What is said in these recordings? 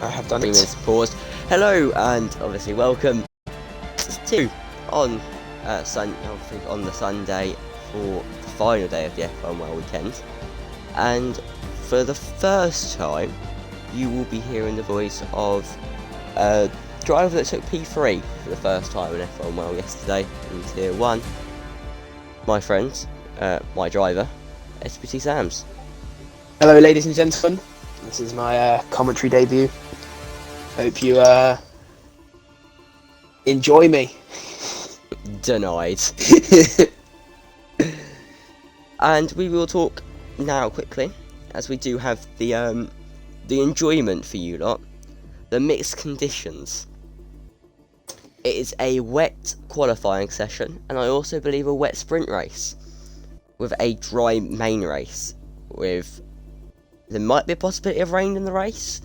I have done 3 it. minutes paused. Hello and obviously welcome to on on the Sunday for the final day of the F1WL weekend. And for the first time, you will be hearing the voice of a driver that took P3 for the first time in F1WL yesterday in Tier 1. My friend, my driver, SPT Sams. Hello, ladies and gentlemen. This is my commentary debut. Hope you enjoy me. Denied. And we will talk now quickly, as we do have the enjoyment for you lot. The mixed conditions. It is a wet qualifying session, and I also believe a wet sprint race, with a dry main race. There might be a possibility of rain in the race.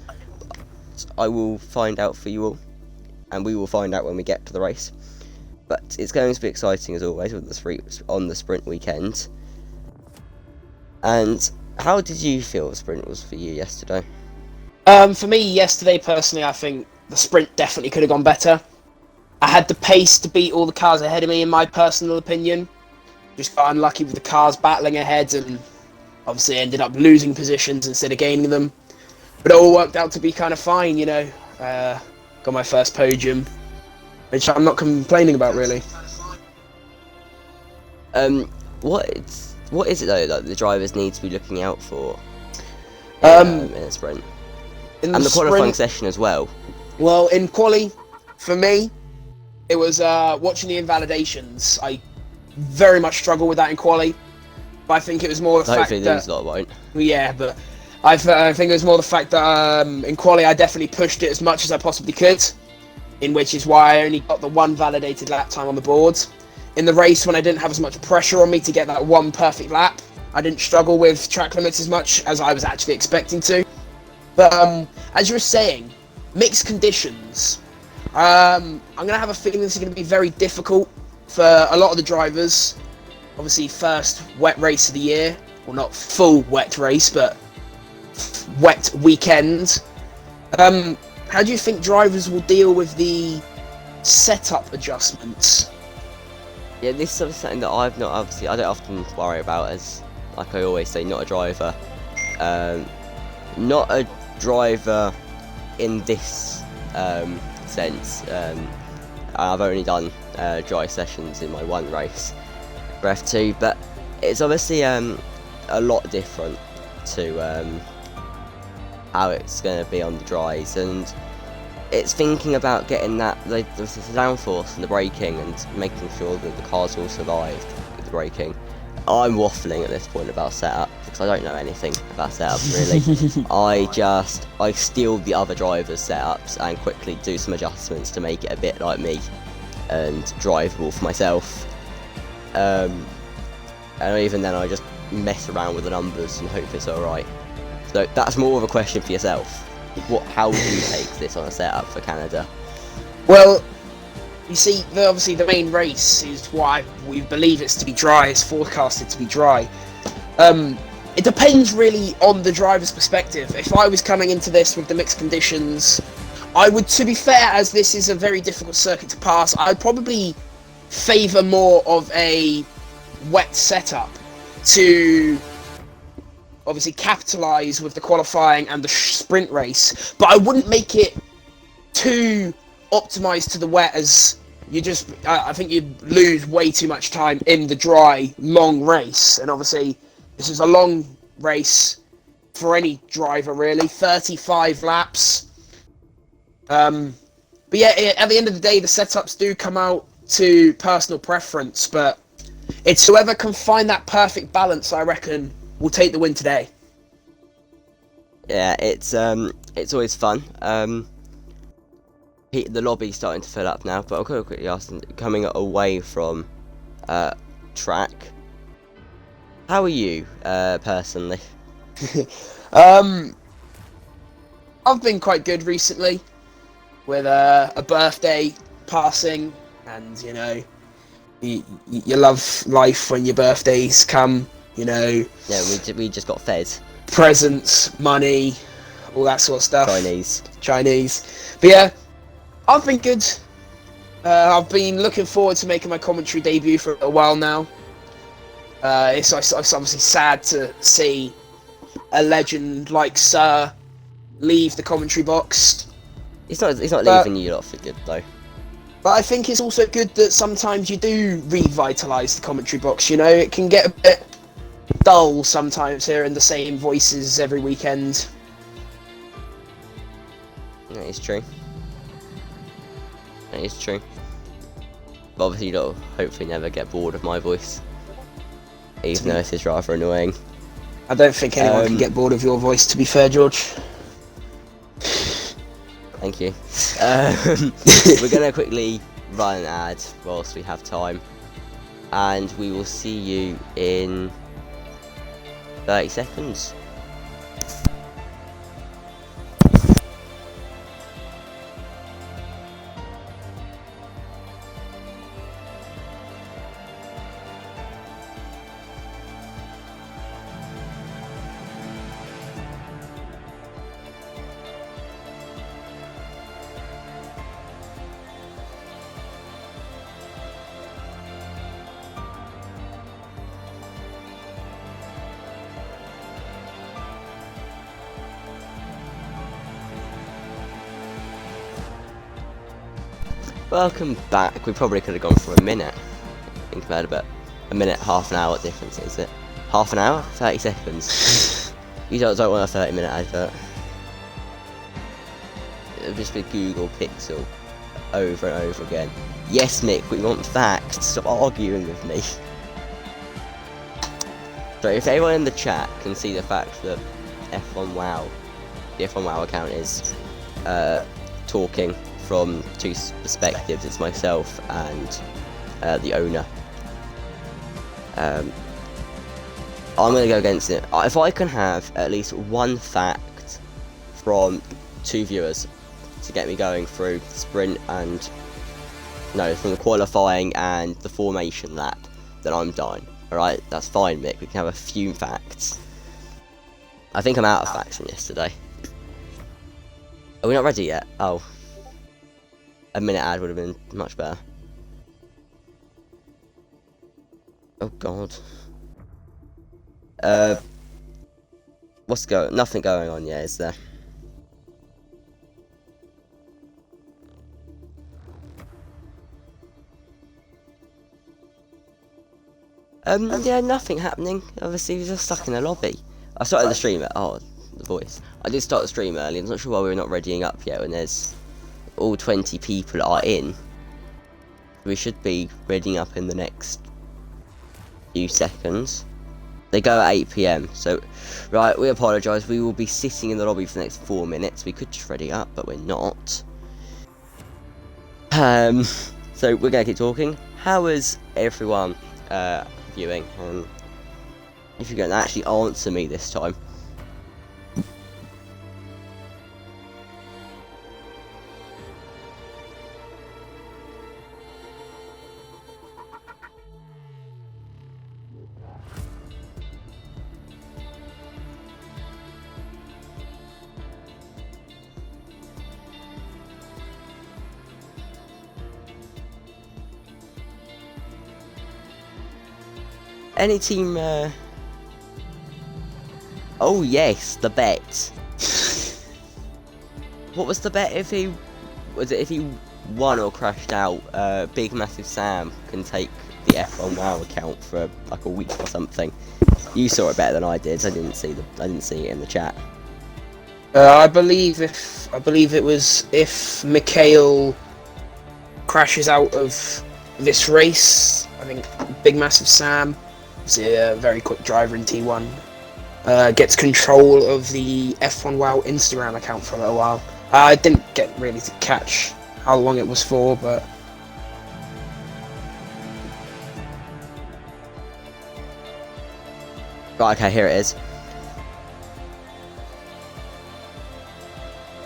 I will find out for you all, and we will find out when we get to the race. But it's going to be exciting as always with the sprint weekend. And how did you feel the sprint was for you yesterday? For me, yesterday, personally, I think the sprint definitely could have gone better. I had the pace to beat all the cars ahead of me, in my personal opinion. Just got unlucky with the cars battling ahead, and obviously ended up losing positions instead of gaining them. But it all worked out to be kind of fine, you know. Got my first podium, which I'm not complaining about, really. What is it though that the drivers need to be looking out for in a sprint? And the qualifying session as well. Well, in quali, for me, it was watching the invalidations. I very much struggle with that in quali, but I think it was more the fact that... Hopefully these lot won't. Yeah, but I think it was more the fact that in quali I definitely pushed it as much as I possibly could, in which is why I only got the one validated lap time on the board. In the race, when I didn't have as much pressure on me to get that one perfect lap, I didn't struggle with track limits as much as I was actually expecting to. But as you were saying, mixed conditions. I'm going to have a feeling this is going to be very difficult for a lot of the drivers. Obviously, first wet race of the year. Well, not full wet race, but wet weekend. How do you think drivers will deal with the setup adjustments? Yeah, this is something that I don't often worry about, as, like I always say, not a driver. Not a driver in this sense. I've only done dry sessions in my one race for F2, but it's obviously a lot different to how it's going to be on the dries, and it's thinking about getting the downforce and the braking and making sure that the cars will survive with the braking. I'm waffling at this point about setup because I don't know anything about setup really. I steal the other drivers' setups and quickly do some adjustments to make it a bit like me and drivable for myself. And even then I just mess around with the numbers and hope it's alright. So that's more of a question for yourself. How would you take this on a setup for Canada? Well, you see, obviously the main race is why we believe it's to be dry, it's forecasted to be dry. It depends really on the driver's perspective. If I was coming into this with the mixed conditions, I would, to be fair, as this is a very difficult circuit to pass, I'd probably favour more of a wet setup to obviously capitalise with the qualifying and the sprint race, but I wouldn't make it too optimised to the wet, as I think you'd lose way too much time in the dry, long race. And obviously this is a long race for any driver really, 35 laps. But yeah, at the end of the day, the setups do come out to personal preference, but it's whoever can find that perfect balance, I reckon, will take the win today. Yeah, it's always fun. The lobby's starting to fill up now, but I'll go quickly ask them, coming away from track, how are you personally? I've been quite good recently, with a birthday passing, and you know, you love life when your birthdays come, you know. Yeah, we just got fed. Presents, money, all that sort of stuff. Chinese. But yeah, I've been good. I've been looking forward to making my commentary debut for a while now. It's obviously sad to see a legend like Sir leave the commentary box. He's not leaving you lot for good though. But I think it's also good that sometimes you do revitalise the commentary box, you know? It can get a bit dull sometimes hearing the same voices every weekend. That is true. That is true. But obviously you lot will hopefully never get bored of my voice. Even though it is rather annoying. I don't think anyone can get bored of your voice, to be fair, George. Thank you. We're going to quickly run an ad whilst we have time. And we will see you in 30 seconds. Welcome back. We probably could have gone for a minute. Think about it, but a minute, half an hour, what difference is it? Half an hour? 30 seconds. You don't want a 30-minute advert. It'll just be Google Pixel over and over again. Yes, Mick, we want facts. Stop arguing with me. So if everyone in the chat can see the fact that F1WL, the F1WL account is talking from two perspectives, it's myself and the owner. I'm going to go against it. If I can have at least one fact from 2 viewers to get me going through the sprint and from the qualifying and the formation lap, then I'm done. Alright, that's fine, Mick. We can have a few facts. I think I'm out of facts from yesterday. Are we not ready yet? Oh. A minute ad would have been much better. Oh god. Nothing going on yet, is there? Yeah, nothing happening. Obviously, we're just stuck in the lobby. I started the stream the voice. I did start the stream early. I'm not sure why we're not readying up yet when there's all 20 people are in. We should be readying up in the next few seconds. They go at 8 PM, so right, we apologise. We will be sitting in the lobby for the next 4 minutes. We could just ready up, but we're not. So we're gonna keep talking. How is everyone viewing? If you're gonna actually answer me this time. Any team, oh yes, the bet. What was the bet? If he won or crashed out, Big Massive Sam can take the F1WL account for like a week or something. You saw it better than I did. I didn't see it in the chat. I believe it was if Mikhail crashes out of this race. I think Big Massive Sam, who's a very quick driver in T1, gets control of the F1WL Instagram account for a little while. I didn't get really to catch how long it was for, but right, okay, here it is.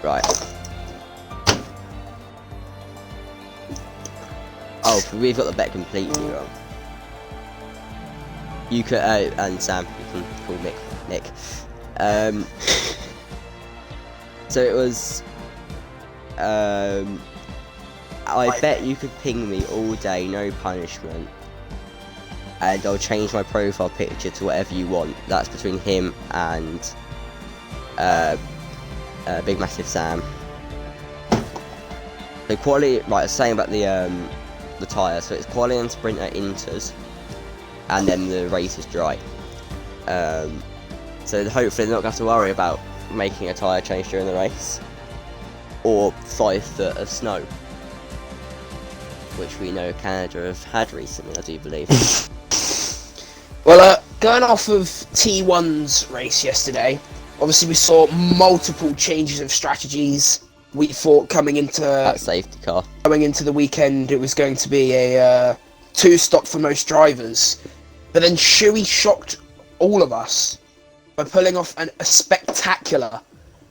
Right. Oh, we've got the bet completely wrong. You could, and Sam, you can call Nick. So it was. I bet you could ping me all day, no punishment. And I'll change my profile picture to whatever you want. That's between him and Big Massive Sam. The quality, right, I was saying about the tyre, so it's quality and sprinter inters, and then the race is dry. So hopefully they're not going to have to worry about making a tyre change during the race, or 5 foot of snow, which we know Canada have had recently, I do believe. Well, going off of T1's race yesterday, obviously we saw multiple changes of strategies. We thought coming into that safety car, the weekend, it was going to be a 2-stop for most drivers, but then Shuey shocked all of us by pulling off a spectacular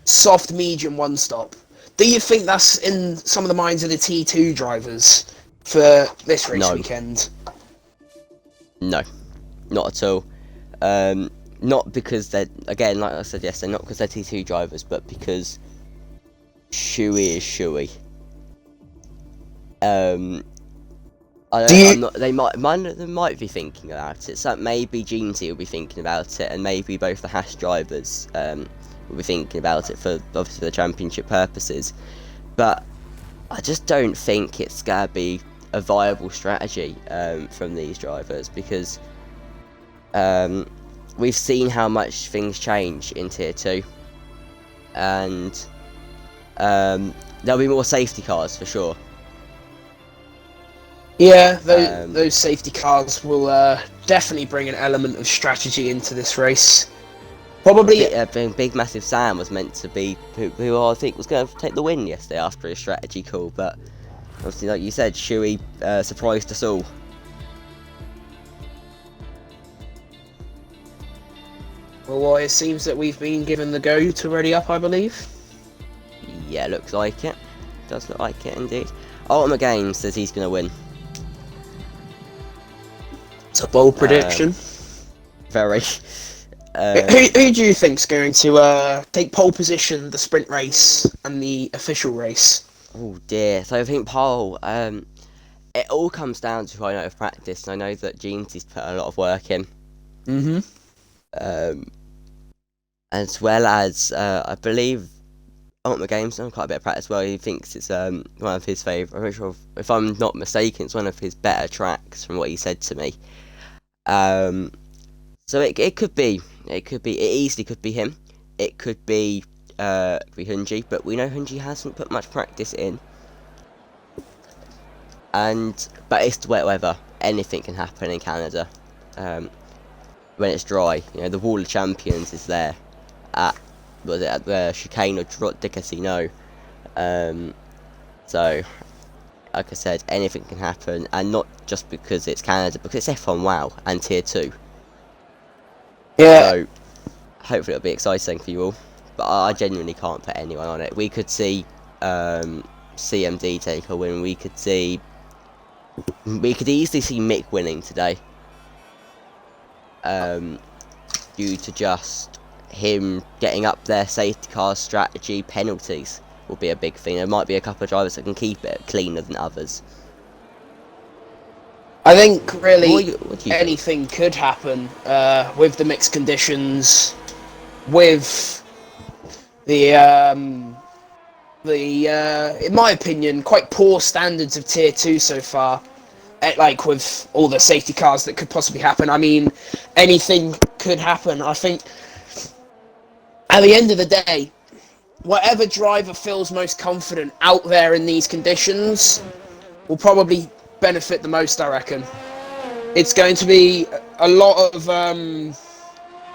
soft medium 1-stop. Do you think that's in some of the minds of the T2 drivers for this race weekend? No, not at all. Not because they're, again, like I said yesterday, not because they're T2 drivers, but because Shuey is Shuey. They might be thinking about it. So maybe Jeansy will be thinking about it, and maybe both the Haas drivers will be thinking about it for obviously the championship purposes. But I just don't think it's gonna be a viable strategy from these drivers, because we've seen how much things change in Tier 2, and there'll be more safety cars for sure. Yeah, those safety cars will definitely bring an element of strategy into this race. Probably Big Massive Sam was meant to be who I think was going to take the win yesterday after his strategy call, but obviously, like you said, Shuey surprised us all. Well, it seems that we've been given the go to ready up, I believe. Yeah, looks like it. Does look like it indeed. Ultimate Games says he's going to win. It's a bold prediction. Very. Who do you think's going to take pole position, the sprint race and the official race? Oh dear. So I think pole. It all comes down to who I know of practice, and I know that Jeansy's put a lot of work in. As well as I believe Ultimate Games done quite a bit of practice. Well, he thinks it's one of his favourite. I'm not sure if I'm not mistaken, it's one of his better tracks from what he said to me. So it could be. It easily could be him. It could be Hunji, but we know Hunji hasn't put much practice in. But it's wet weather. Anything can happen in Canada. When it's dry, you know, the Wall of Champions is there at the chicane of de Casino. So, like I said, anything can happen, and not just because it's Canada, because it's F1WL and Tier 2. Yeah. So, hopefully it'll be exciting for you all. But I genuinely can't put anyone on it. We could see CMD take a win. We could easily see Mick winning today. Due to just him getting up there, safety car strategy, penalties will be a big thing. There might be a couple of drivers that can keep it cleaner than others. I think really what do you anything could happen with the mixed conditions, with the in my opinion, quite poor standards of Tier 2 so far. Like with all the safety cars that could possibly happen. I mean, anything could happen. I think at the end of the day, whatever driver feels most confident out there in these conditions will probably benefit the most, I reckon. It's going to be a lot of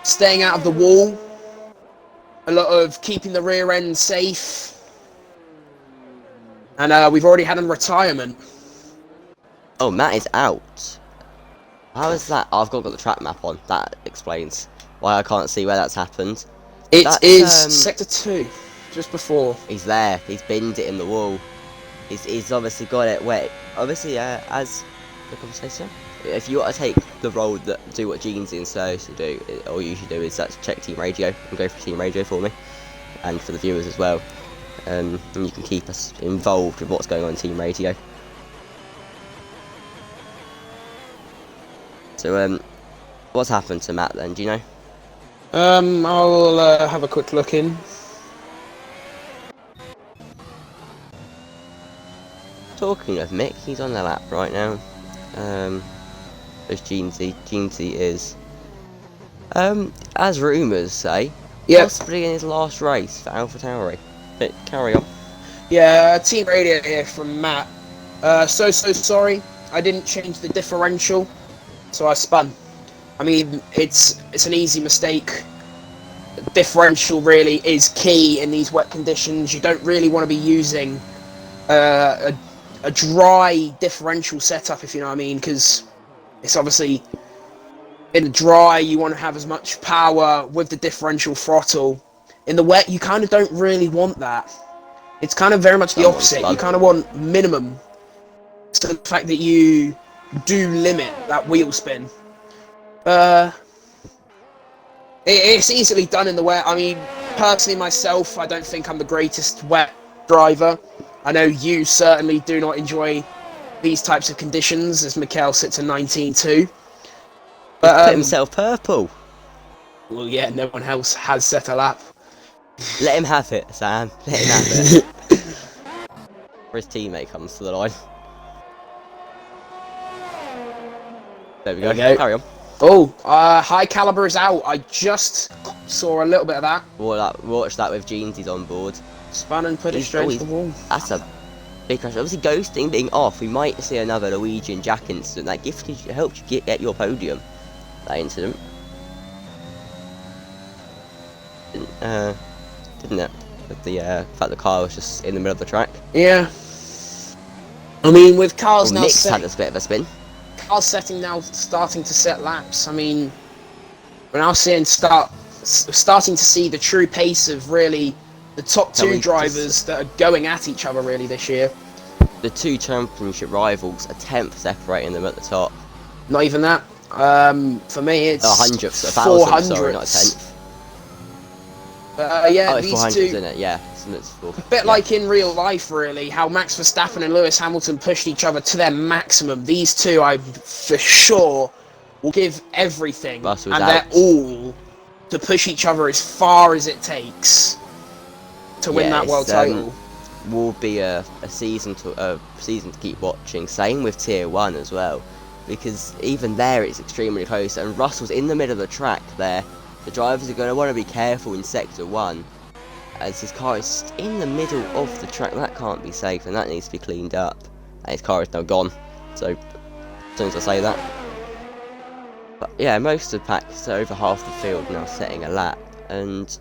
staying out of the wall, a lot of keeping the rear end safe, and we've already had a retirement. Oh, Matt is out. How is that? Oh, I've got the track map on. That explains why I can't see where that's happened. It is Sector 2, just before. He's there. He's binned it in the wall. He's obviously got it wet. Obviously, as the conversation, if you want to take the role that do what Jeansy and Serge do, or usually do, is check team radio and go for team radio for me. and for the viewers as well. And you can keep us involved with what's going on in Team Radio. So, what's happened to Matt then? Do you know? I'll have a quick look in. Talking of Mick, he's on the lap right now. There's Jeansy. Jeansy is, as rumours say, possibly in his last race for AlphaTauri. But carry on. Yeah, Team Radio here from Matt. So sorry, I didn't change the differential, so I spun. I mean, it's an easy mistake. Differential really is key in these wet conditions. You don't really want to be using a dry differential setup, if you know what I mean, because it's obviously in the dry you want to have as much power with the differential throttle. In the wet you kind of don't really want that. It's kind of very much the opposite. You kind of want minimum, so the fact that you do limit that wheel spin. It's easily done in the wet. I mean, personally myself, I don't think I'm the greatest wet driver. I know you certainly do not enjoy these types of conditions, as Mikel sits at 19.2. But he's put himself purple. Well, yeah, no one else has set a lap. Let him have it, Sam. Let him have it. Where his teammate comes to the line. There we go. Carry on. Oh, High Caliber is out. I just saw a little bit of that. Watch that with Jeansy's on board. Spun and put it straight to the wall. That's a big crash. Obviously, ghosting being off, we might see another Luigi and Jack incident. That helped you get your podium. That incident. Didn't it? With the fact the car was just in the middle of the track. Yeah. I mean, with cars now Nick's had a bit of a spin. Cars starting to set laps. I mean, we're now starting to see the true pace of really the top two drivers that are going at each other really this year. The two championship rivals, a tenth separating them at the top. Not even that. For me, it's 400. Sorry, not a tenth. Yeah, it's these 400, two. isn't it? Yeah, it's a bit like in real life, really. How Max Verstappen and Lewis Hamilton pushed each other to their maximum. These two, I for sure will give everything, they're all to push each other as far as it takes to win that world title. Will be a season to keep watching. Same with Tier 1 as well, because even there it's extremely close. And Russell's in the middle of the track there. The drivers are going to want to be careful in Sector 1, as his car is in the middle of the track. That can't be safe, and that needs to be cleaned up. And his car is now gone, so as soon as I say that. But yeah, most of the pack, so over half the field now setting a lap, and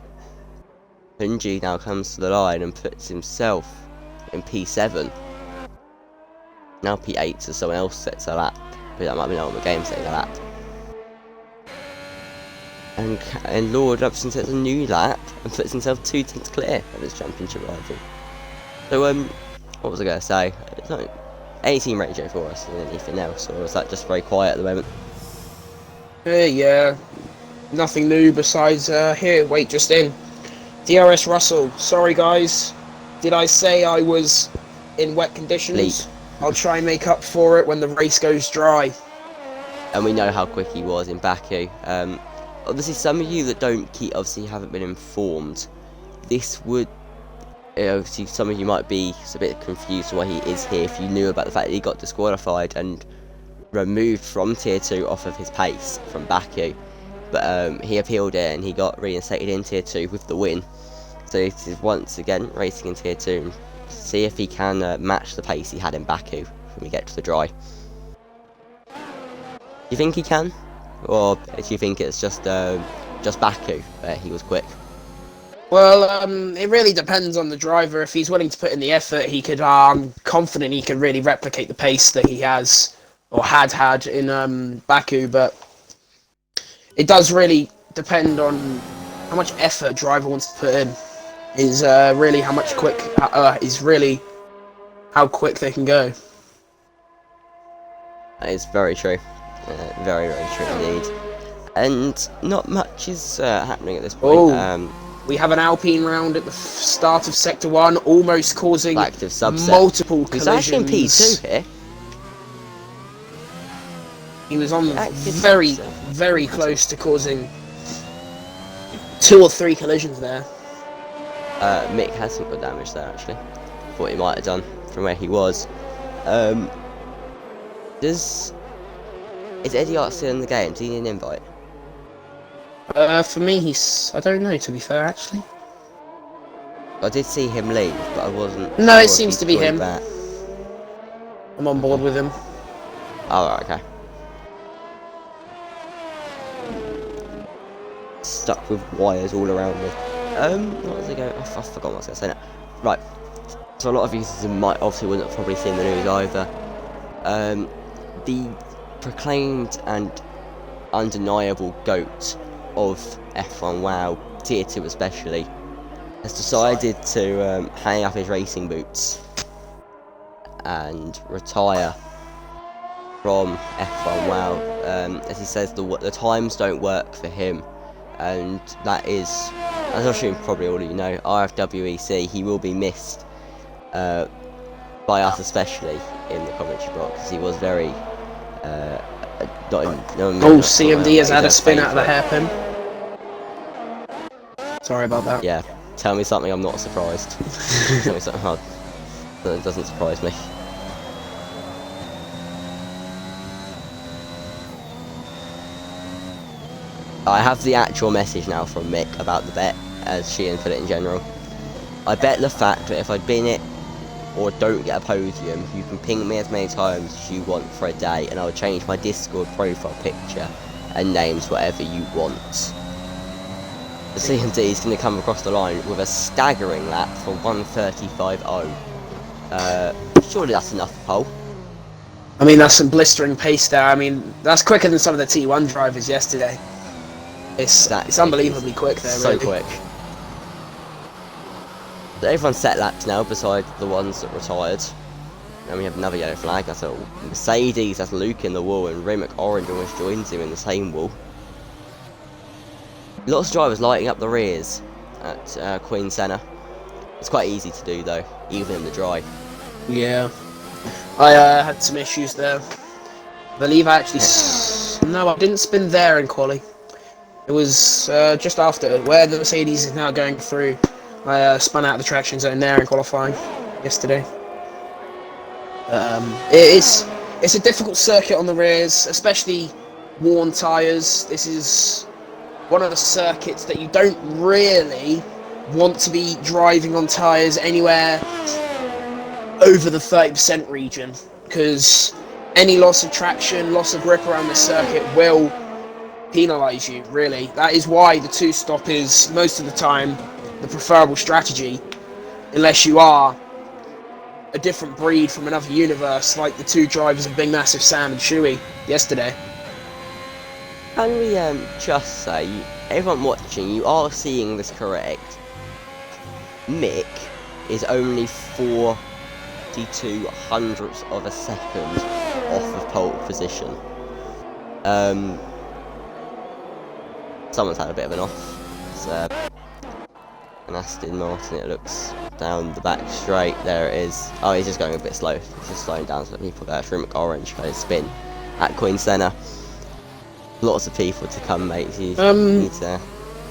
Hunji now comes to the line and puts himself in P7. Now P8, so someone else sets a lap, but that might be not on the game setting a lap. And Lord Upson sets a new lap and puts himself 2 tenths clear of his championship rival. So, what was I going to say? It's not any Team Radio for us than anything else, or is that just very quiet at the moment? Yeah, nothing new besides, here, wait, just in. DRS Russell, sorry guys, did I say I was in wet conditions? I'll try and make up for it when the race goes dry. And we know how quick he was in Baku. Obviously, some of you that obviously haven't been informed, this would, obviously some of you might be a bit confused why he is here if you knew about the fact that he got disqualified and removed from Tier 2 off of his pace from Baku. But he appealed it and he got reinstated in Tier 2 with the win. So it is once again racing in Tier 2 and see if he can match the pace he had in Baku when we get to the dry. Do you think he can? Or do you think it's just Baku where he was quick? Well, it really depends on the driver. If he's willing to put in the effort, he could. I'm confident he could really replicate the pace that he has or had in Baku. But it does really depend on how much effort a driver wants to put in. Is really how much quick is really how quick they can go. That is very true. Very, very true indeed. And not much is happening at this point. We have an Alpine round at the start of Sector 1, almost causing active subset. multiple He's actually in collisions. P2 here. He was on Active very, subset. very close to causing 2 or 3 collisions there. Mick hasn't got damage there actually. Thought he might have done from where he was. Is Eddie Art still in the game? Do you need an invite? For me, I don't know, to be fair, actually. I did see him leave, but I wasn't. No, sure it seems if to be he'd him. back. I'm on board with him. Oh, right, okay. Stuck with wires all around me. What was I going? I forgot what I was going to say now. Right. So a lot of you might obviously wouldn't have probably seen the news either. The proclaimed and undeniable GOAT of F1WL T2 especially has decided to hang up his racing boots and retire from F1WL. As he says, the times don't work for him, and that is, as I assume probably all of you know, F1WEC. He will be missed by us, especially in the commentary box, because he was very CMD has had a spin out of the hairpin. Sorry about that. Yeah, tell me something I'm not surprised. Tell me something hard that doesn't surprise me. I have the actual message now from Mick about the bet, as Sheehan put it in general. I bet the fact that if I bin it or don't get a podium, you can ping me as many times as you want for a day, and I'll change my Discord profile picture and names whatever you want. The CMD is going to come across the line with a staggering lap for 1:35.0. Surely that's enough for pole. I mean, that's some blistering pace there. I mean, that's quicker than some of the T1 drivers yesterday. It's unbelievably quick there, so really. quick. Everyone's set laps now, beside the ones that retired. And we have another yellow flag. That's a Mercedes. That's Luke in the wall, and Rimac Orange almost joins him in the same wall. Lots of drivers lighting up the rears at Queen Senna. It's quite easy to do though, even in the dry. Yeah, I had some issues there. I believe I actually no, I didn't spin there in quali. It was just after where the Mercedes is now going through. I spun out of the traction zone there in qualifying yesterday. It's a difficult circuit on the rears, especially worn tyres. This is one of the circuits that you don't really want to be driving on tyres anywhere over the 30% region, because any loss of traction, loss of grip around this circuit will penalise you, really. That is why the two-stop is, most of the time, the preferable strategy, unless you are a different breed from another universe, like the two drivers of Big Massive Sam and Shuey yesterday. Can we just say, everyone watching, you are seeing this correct. Mick is only 42 hundredths of a second off of pole position. Someone's had a bit of an off. It's an Aston Martin, it looks, down the back straight. There it is. Oh, he's just going a bit slow. He's just slowing down so that people go. Rimac Orange got his spin at Queen Senna. Lots of people to come, mate. You need to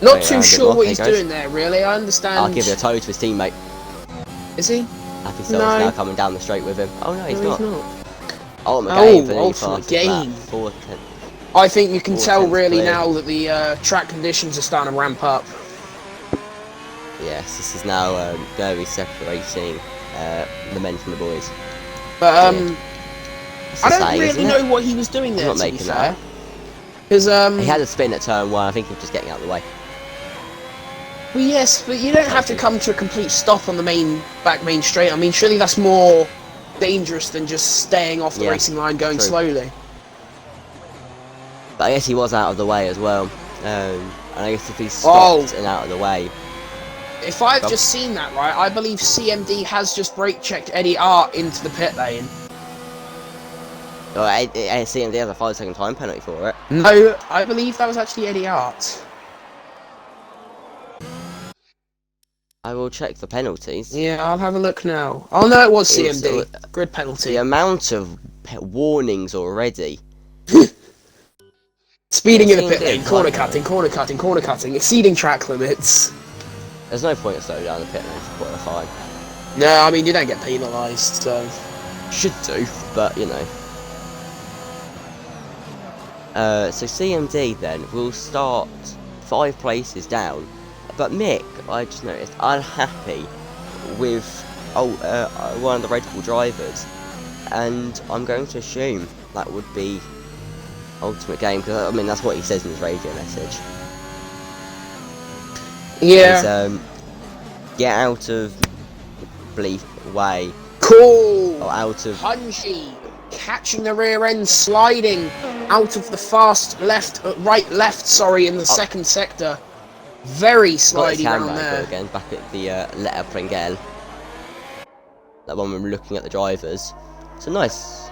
not too sure what he's doing there, really. I understand. I'll give it a toe to his teammate. Is he? Happy Silver's now coming down the straight with him. Oh no, he's not. Ultimate game. I think you can tell really now that the track conditions are starting to ramp up. Yes, this is now going to be separating the men from the boys. But I don't really know what he was doing there, to be fair. Because he had a spin at turn 1. I think he was just getting out of the way. Well, yes, but you don't have to come to a complete stop on the main straight. I mean, surely that's more dangerous than just staying off the racing line going slowly. But I guess he was out of the way as well. And I guess if he stopped and out of the way. If I've just seen that right, I believe CMD has just brake checked Eddie Art into the pit lane. CMD has a 5-second time penalty for it. No, I believe that was actually Eddie Art. I will check the penalties. Yeah, I'll have a look now. Oh no, it was It's, CMD. Grid penalty. The amount of warnings already. Speeding in the pit CMD lane, is corner cutting, exceeding track limits. There's no point in slowing down the pit lane for quite a fine. No, I mean, you don't get penalised, so... Should do, but you know. So CMD then will start 5 places down, but Mick, I just noticed, unhappy with one of the Red Bull drivers, and I'm going to assume that would be Ultimate Game, because I mean that's what he says in his radio message. Yeah. Is, get out of bleep way. Cool. Or out of Punchy. Catching the rear end, sliding out of the fast right left, sorry, in the second sector. Very slidey around there. Again, back at the Letter Pringel. That one when we're looking at the drivers. So nice.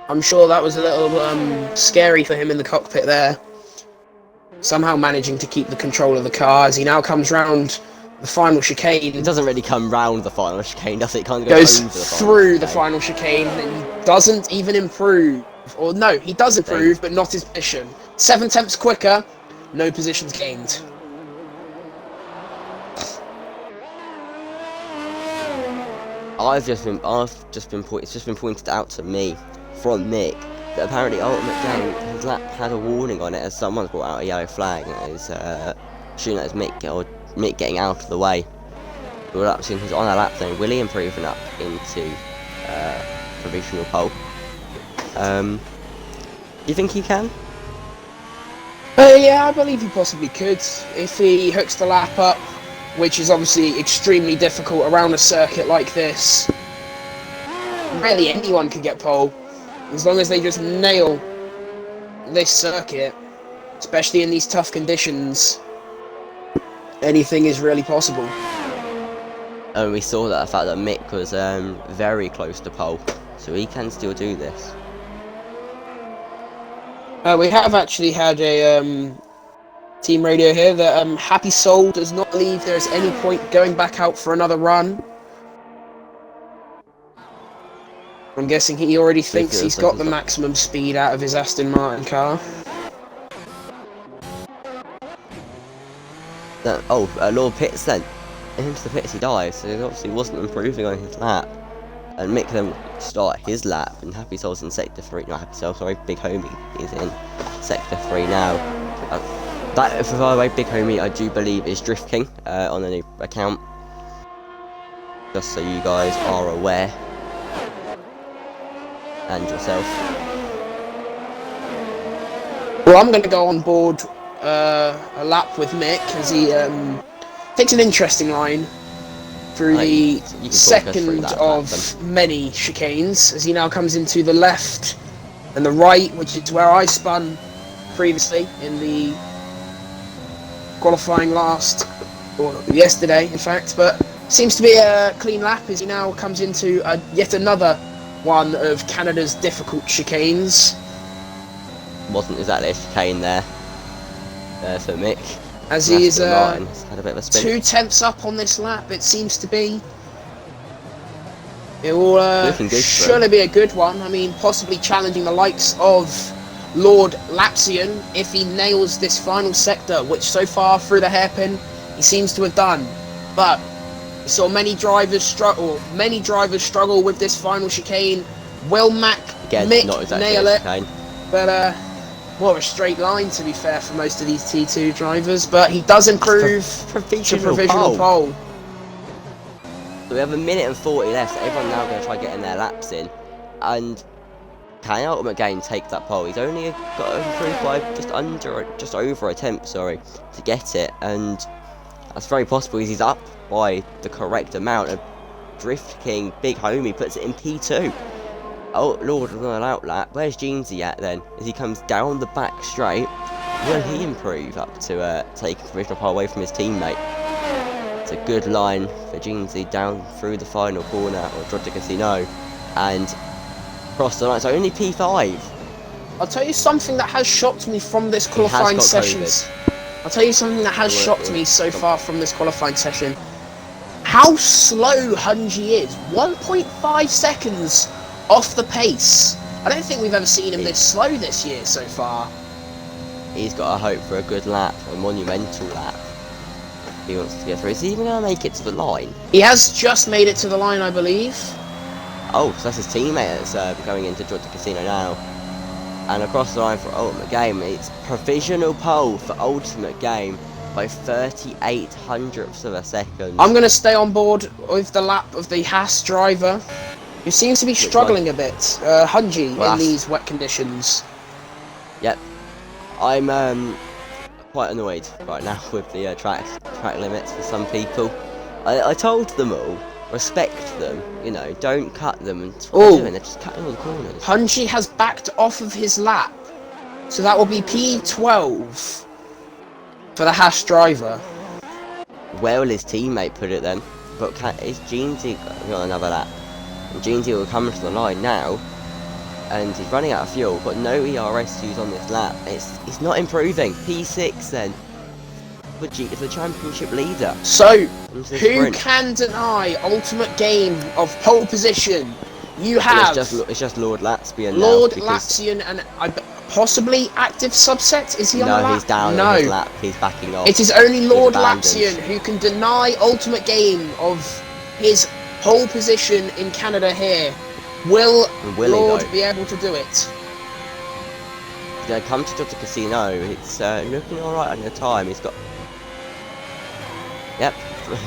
I'm sure that was a little scary for him in the cockpit there. Somehow managing to keep the control of the car as he now comes round the final chicane. It doesn't really come round the final chicane, does it? It can't go goes over the through the final chicane and doesn't even improve. Or no, he does improve, but not his position. 7 tenths quicker, no positions gained. It's just been pointed out to me from Nick that apparently Ultimate Game has had a warning on it as someone's brought out a yellow flag and is shooting at his Mick getting out of the way. Since he's on a lap zone, will he improve up into provisional pole? Do you think he can? Yeah, I believe he possibly could if he hooks the lap up, which is obviously extremely difficult around a circuit like this. Really, anyone can get pole, as long as they just nail this circuit, especially in these tough conditions. Anything is really possible. And we saw that the fact that Mick was very close to pole, so he can still do this. We have actually had a team radio here that Happy Soul does not believe there is any point going back out for another run. I'm guessing he already thinks he's got the maximum speed out of his Aston Martin car. Lord Pitts then. Into the pits he dies, so he obviously wasn't improving on his lap. And Mick then start his lap, and Happy Soul's in sector 3. Not Happy Soul, sorry, Big Homie is in sector 3 now. That, by the way, Big Homie, I do believe is Drift King on a new account. Just so you guys are aware. And yourself. Well, I'm going to go on board a lap with Mick as he takes an interesting line through the second of many chicanes as he now comes into the left and the right, which is where I spun previously in the qualifying last, or yesterday in fact, but seems to be a clean lap as he now comes into yet another one of Canada's difficult chicanes. Wasn't exactly a chicane there for Mick. As he is had a bit of a spin. 2 tenths up on this lap, it seems to be. It will surely be a good one. I mean, possibly challenging the likes of Lord Lapsian if he nails this final sector, which so far through the hairpin he seems to have done. But we saw many drivers struggle with this final chicane. Will Mick not exactly nail it? Chicane. But more of a straight line, to be fair, for most of these T2 drivers, but he does improve to provisional pole. So we have 1 minute and 40 left, so everyone now going to try getting their laps in, and can Ultimate Game take that pole? He's only got to improve by just over a tenth, sorry, to get it, and that's very possible because he's up by the correct amount. And Drift King, Big Homie, puts it in P2. Oh Lord, we're on an outlap. Where's Jeansy at then? As he comes down the back straight, will he improve up to take provisional pole away from his teammate? It's a good line for Jeansy down through the final corner, or Drogic Casino, and across the line. It's only P5. I'll tell you something that has shocked me from this qualifying sessions. I'll tell you something that has shocked me so far from this qualifying session. How slow Hunji is. 1.5 seconds off the pace. I don't think we've ever seen him this slow this year so far. He's got to hope for a good lap, a monumental lap. He wants to get through. Is he even going to make it to the line? He has just made it to the line, I believe. Oh, so that's his teammate that's going into Georgia Casino now. And across the line for Ultimate Game, it's provisional pole for Ultimate Game by 38 hundredths of a second. I'm going to stay on board with the lap of the Haas driver, who seems to be struggling a bit. Hunji in these wet conditions. Yep. I'm quite annoyed right now with the track limits for some people. I told them all, respect them, you know, don't cut them. And what they're doing, they're just cutting all the corners. Hunji has backed off of his lap, so that will be P12 for the Haas driver. Well, his teammate put it then, but is Jeansy got another lap? And Jeansy will come to the line now, and he's running out of fuel. Got no ERS to use on this lap. It's not improving. P6 then. But G is the championship leader. So, who can deny Ultimate Game of pole position? You have... It's just Lord Latzian now. Lord Latzian and possibly active subset? Is he on the lap? No, he's down on his lap. He's backing off. It is only Lord Latzian who can deny Ultimate Game of his pole position in Canada here. Will Lord be able to do it? Yeah, come to Georgia Casino. It's looking alright on the time. He's got... Yep,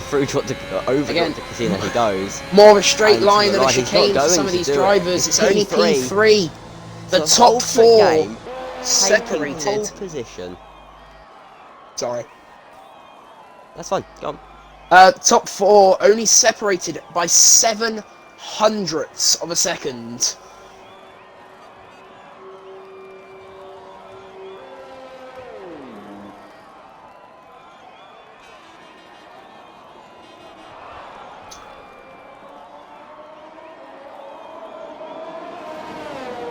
through over Georgia Casino he goes. More of a straight line than a chicane for some of these drivers. It's only P3. The top four separated. Pole position. Sorry. That's fine, go on. Top four only separated by 7 hundredths of a second.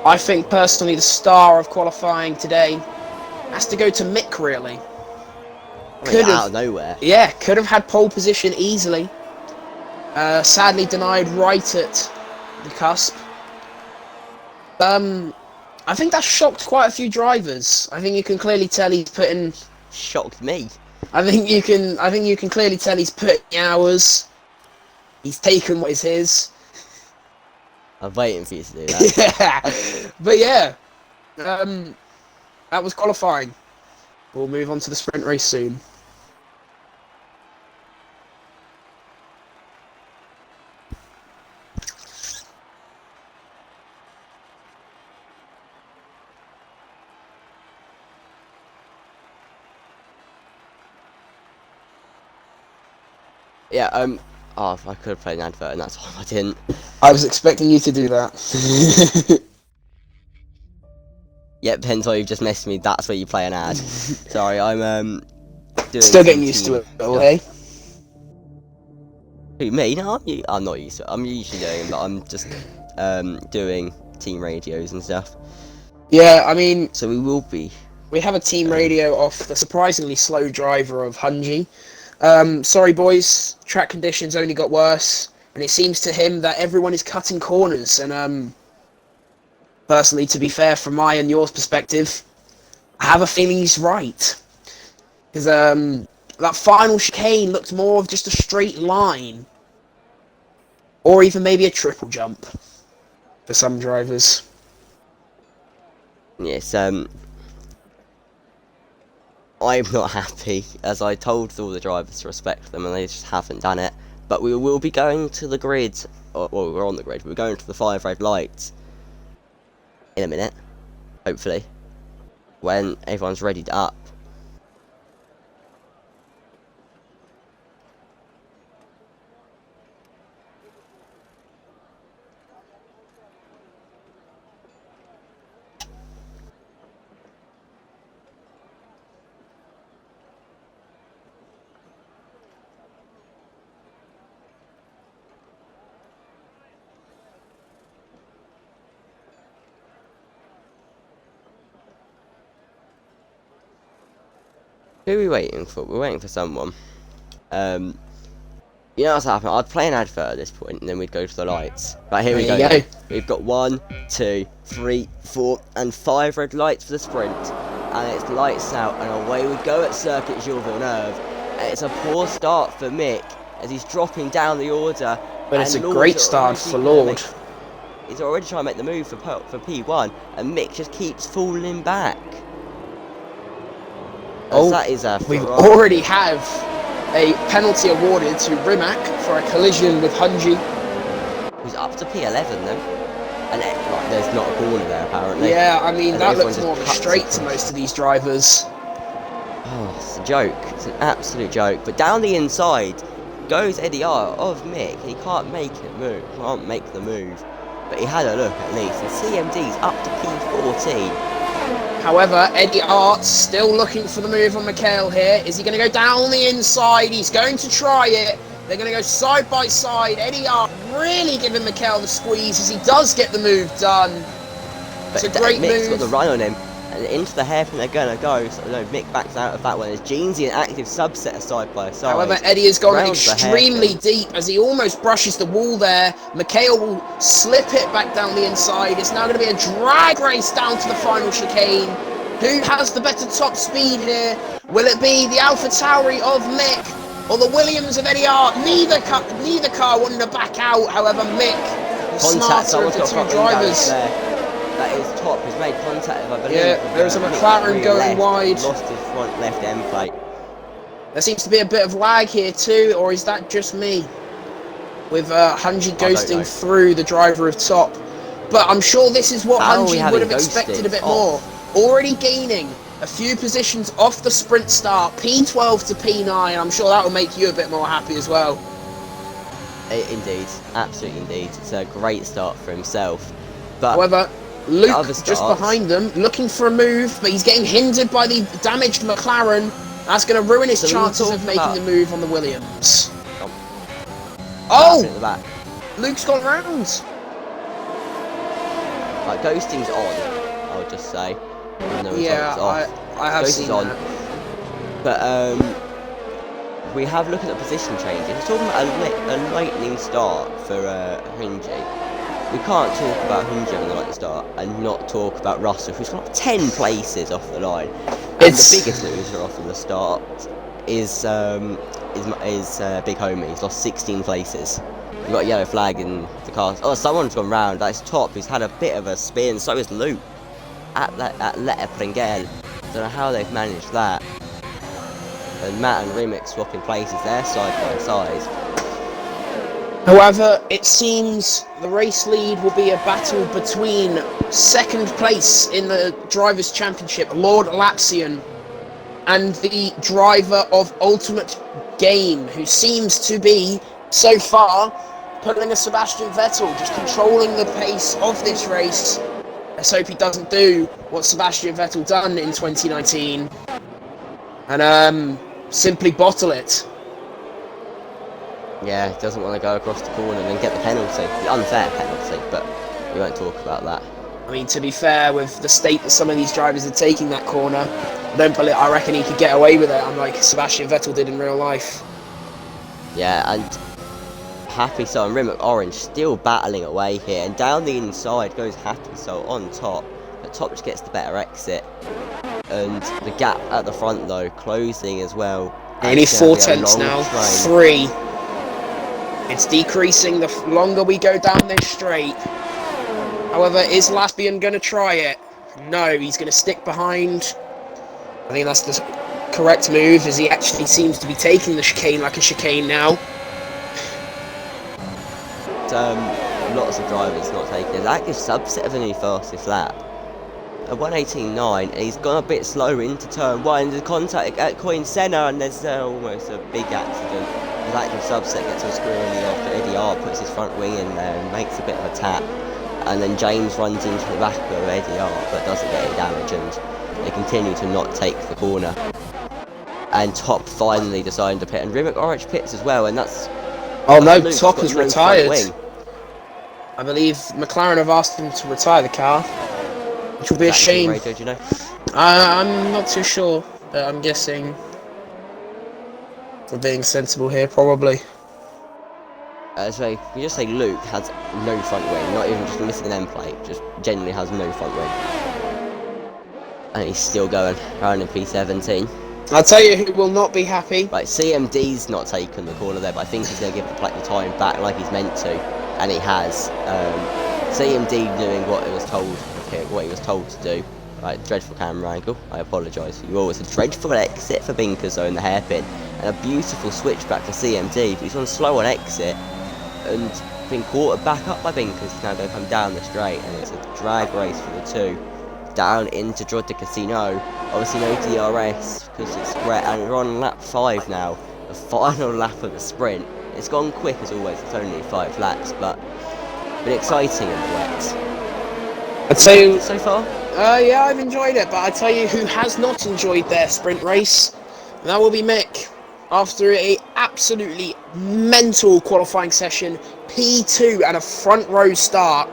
I think personally the star of qualifying today has to go to Mick, really. Could have, out of nowhere. Yeah, could have had pole position easily. Sadly denied right at the cusp. I think that shocked quite a few drivers. I think you can clearly tell he's putting... Shocked me. I think you can clearly tell he's putting hours. He's taken what is his. I'm waiting for you to do that. Yeah, but yeah, that was qualifying. We'll move on to the sprint race soon. Yeah, oh, I could have played an advert and that's why I didn't. I was expecting you to do that. Yeah, depends why you've just messaged me, that's where you play an ad. Sorry, I'm, doing Still getting used to it, okay? Who, me? No, I'm not used to it. I'm usually doing it, but I'm just, doing team radios and stuff. Yeah, I mean... So we will be... We have a team radio off the surprisingly slow driver of Hunji. Sorry boys, track conditions only got worse, and it seems to him that everyone is cutting corners, and personally, to be fair, from my and yours perspective, I have a feeling he's right. Because that final chicane looked more of just a straight line, or even maybe a triple jump for some drivers. Yes, I'm not happy, as I told all the drivers to respect them and they just haven't done it. But we will be going to the grid, well, we're on the grid, we're going to the 5 red lights in a minute, hopefully, when everyone's readied up. Who are we waiting for? We're waiting for someone. You know what's happening? I'd play an advert at this point, and then we'd go to the lights. Right, here we go. There you go. We've got 1, 2, 3, 4, and 5 red lights for the sprint. And it's lights out, and away we go at Circuit Jules Villeneuve. And it's a poor start for Mick, as he's dropping down the order. But it's a great start for Lord. He's already trying to make the move for P1, and Mick just keeps falling back. Oh, that is a we already have a penalty awarded to Rimac for a collision with Hunji. Who's up to P11 then? And there's not a corner there apparently. Yeah, I mean, that looks more of a straight to most of these drivers. Oh, it's a joke. It's an absolute joke. But down the inside goes Eddie R of Mick. He can't make it move. Can't make the move. But he had a look at least. And CMD's up to P14. However, Eddie Art's still looking for the move on Mikhail here. Is he going to go down the inside? He's going to try it. They're going to go side by side. Eddie Art really giving Mikhail the squeeze as he does get the move done. It's a great move. Mick's got the run on him. And into the hairpin they're going to go. So no, Mick backs out of that one. There's Jeansy and Active Subset are side by side. However, Eddie has gone extremely deep as he almost brushes the wall there. Mikhail will slip it back down the inside. It's now going to be a drag race down to the final chicane. Who has the better top speed here? Will it be the Alpha Tauri of Mick or the Williams of Eddie Art? Neither car wanted to back out. However, Mick, the smarter of the two drivers. That is top. He's made contact, I believe. Yeah, there's a McLaren going wide. Lost his front left end plate. There seems to be a bit of lag here too, or is that just me? With Hunji ghosting through the driver of top. But I'm sure this is what Hunji would have expected a bit more. Already gaining a few positions off the sprint start, P12 to P9. I'm sure that will make you a bit more happy as well. Indeed, absolutely indeed. It's a great start for himself. But however, Luke just behind them, looking for a move, but he's getting hindered by the damaged McLaren. That's going to ruin his chances of making the move on the Williams. Oh! In the back. Luke's gone round. Like, ghosting's on, I'll just say. Yeah, I have seen that. But we have looked at the position changes. We're talking about a lightning start for Hunji. We can't talk about Hunji on the lightning start and not talk about Russell, who's gone up 10 places off the line. And the biggest loser off of the start is Big Homie. He's lost 16 places. We've got a yellow flag in the car. Oh, someone's gone round. That's Top. He's had a bit of a spin. So is Luke at Letta Pringel. Don't know how they've managed that. And Matt and Rimac swapping places there, side by side. However, it seems the race lead will be a battle between second place in the Drivers' Championship, Lord Lapsian, and the driver of Ultimate Gain, who seems to be, so far, pulling a Sebastian Vettel, just controlling the pace of this race. Let's hope he doesn't do what Sebastian Vettel done in 2019 and simply bottle it. Yeah, he doesn't want to go across the corner and then get the penalty, the unfair penalty, but we won't talk about that. I mean, to be fair, with the state that some of these drivers are taking that corner, I reckon he could get away with it, unlike Sebastian Vettel did in real life. Yeah, and Happy Soul and Rimac Orange still battling away here, and down the inside goes Happy Soul on top, but Top just gets the better exit, and the gap at the front though, closing as well. Only 4 tenths now, 3. It's decreasing the longer we go down this straight. However, is Laspian going to try it? No, he's going to stick behind. I think that's the correct move, as he actually seems to be taking the chicane like a chicane now. Lots of drivers not taking it. Active Subset of the new fastest lap. A 1:18.9, and he's gone a bit slow into turn 1. There's contact at Coin Senna, and there's almost a big accident. The Active Subset gets on screwing after Eddie R puts his front wing in there and makes a bit of a tap. And then James runs into the back of Eddie R, but doesn't get any damage, and they continue to not take the corner. And Top finally deciding to pit, and Rimac Orange pits as well, and that's... Oh no, Top has retired. I believe McLaren have asked him to retire the car, which will be a shame. Radio, do you know? I'm not too sure, but I'm guessing We're being sensible here, probably. So you just say Luke has no front wing, not even just missing an end plate, just genuinely has no front wing. And he's still going around in P17. I'll tell you who will not be happy. Right, CMD's not taken the corner there, but I think he's going to give the time back like he's meant to, and he has. CMD doing what he was told to do. Right, dreadful camera angle. I apologise. You always a dreadful exit for Binkers though in the hairpin, and a beautiful switch back for CMD. But he's on slow on exit, and being caught back up by Binkers. He's now going to come down the straight, and it's a drag race for the two down into Droid Casino. Obviously no DRS because it's wet, and we're on lap 5 now. The final lap of the sprint. It's gone quick as always. It's only 5 laps, but been exciting in the wet. I'd say so far. Yeah, I've enjoyed it, but I tell you who has not enjoyed their sprint race, and that will be Mick. After a absolutely mental qualifying session, P2 and a front row start,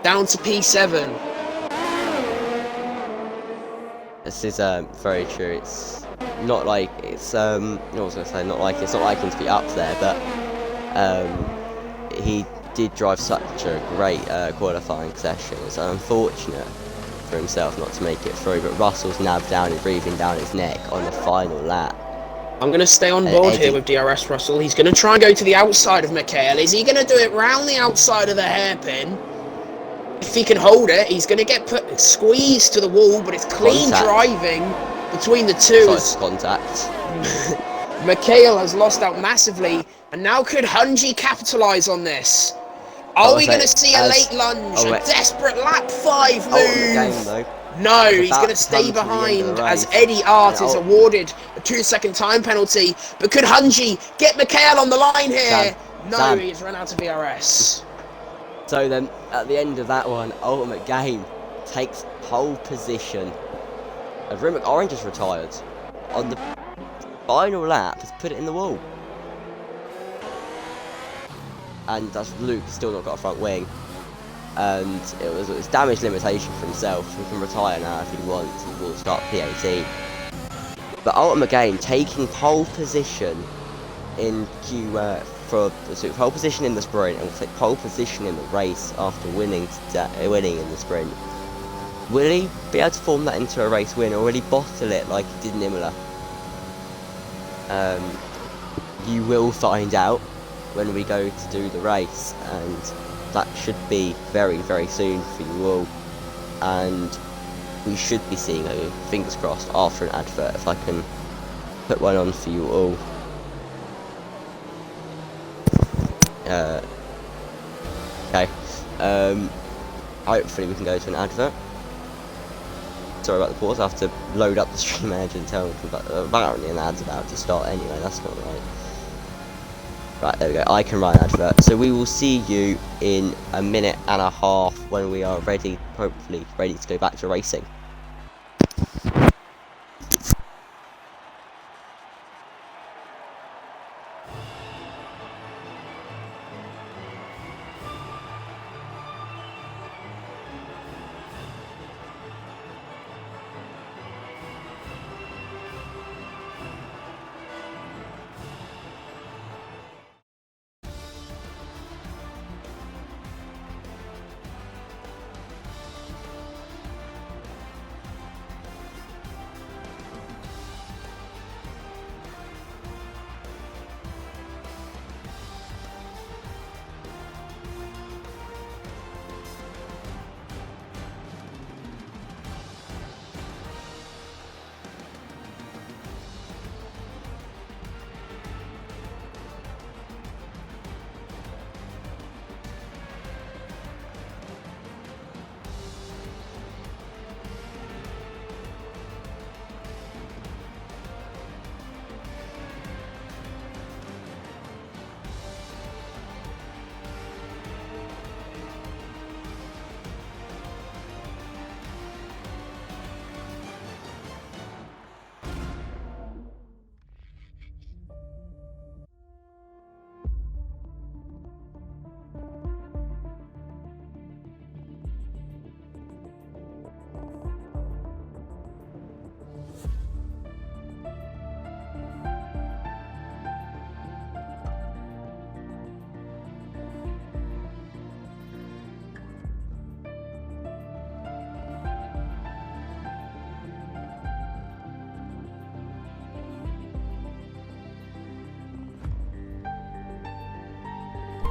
down to P7. This is very true. It's not like it's I was gonna say it's not like him to be up there, but he did drive such a great qualifying session. It's unfortunate for himself not to make it through, but Russell's nabbed down and breathing down his neck on the final lap. I'm going to stay on board here with DRS Russell. He's going to try and go to the outside of Mikhail. Is he going to do it round the outside of the hairpin? If he can hold it, he's going to get squeezed to the wall, but it's clean driving between the two. Close contact. Mikhail has lost out massively, and now could Hunji capitalise on this? Are we going to see a late lunge? A desperate lap 5 move? No, he's going to stay behind as Eddie Art is awarded a 2-second time penalty. But could Hunji get Mikhail on the line here? No, he's run out of VRS. So then, at the end of that one, Ultimate Game takes pole position. Rimmel Orange is retired. On the final lap, has put it in the wall. And that's Luke still not got a front wing. And it was damage limitation for himself. He can retire now if he wants. He will start P18. But Ultimate Game taking pole position in pole position in the sprint and take pole position in the race after winning in the sprint. Will he be able to form that into a race win, or will he bottle it like he did in Imola? You will find out when we go to do the race, and that should be very, very soon for you all. And we should be seeing a fingers crossed after an advert, if I can put one on for you all. Okay. Hopefully we can go to an advert. Sorry about the pause. I have to load up the stream manager and tell me apparently an ad's about to start anyway. That's not right. Right, there we go. I can run an advert. So we will see you in a minute and a half when we are ready, hopefully ready to go back to racing.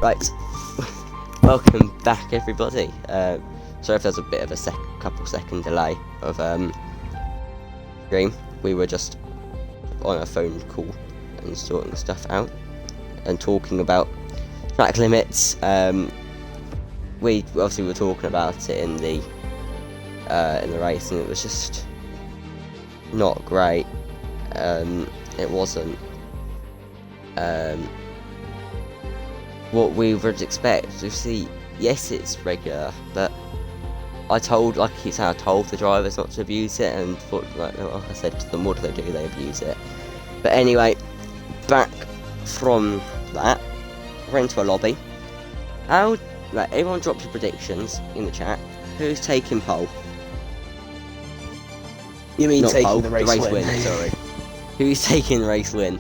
Right, welcome back everybody. Sorry if there's a bit of a couple second delay of stream. We were just on a phone call and sorting stuff out and talking about track limits. We obviously were talking about it in the race, and it was just not great. It wasn't what we would expect. You see, yes, it's regular, but I told the drivers not to abuse it, and like I said to them, what do? They abuse it. But anyway, back from that, we're into a lobby. Everyone drop your predictions in the chat. Who's taking pole? You mean Not taking pole, the race win? Sorry. Who's taking the race win?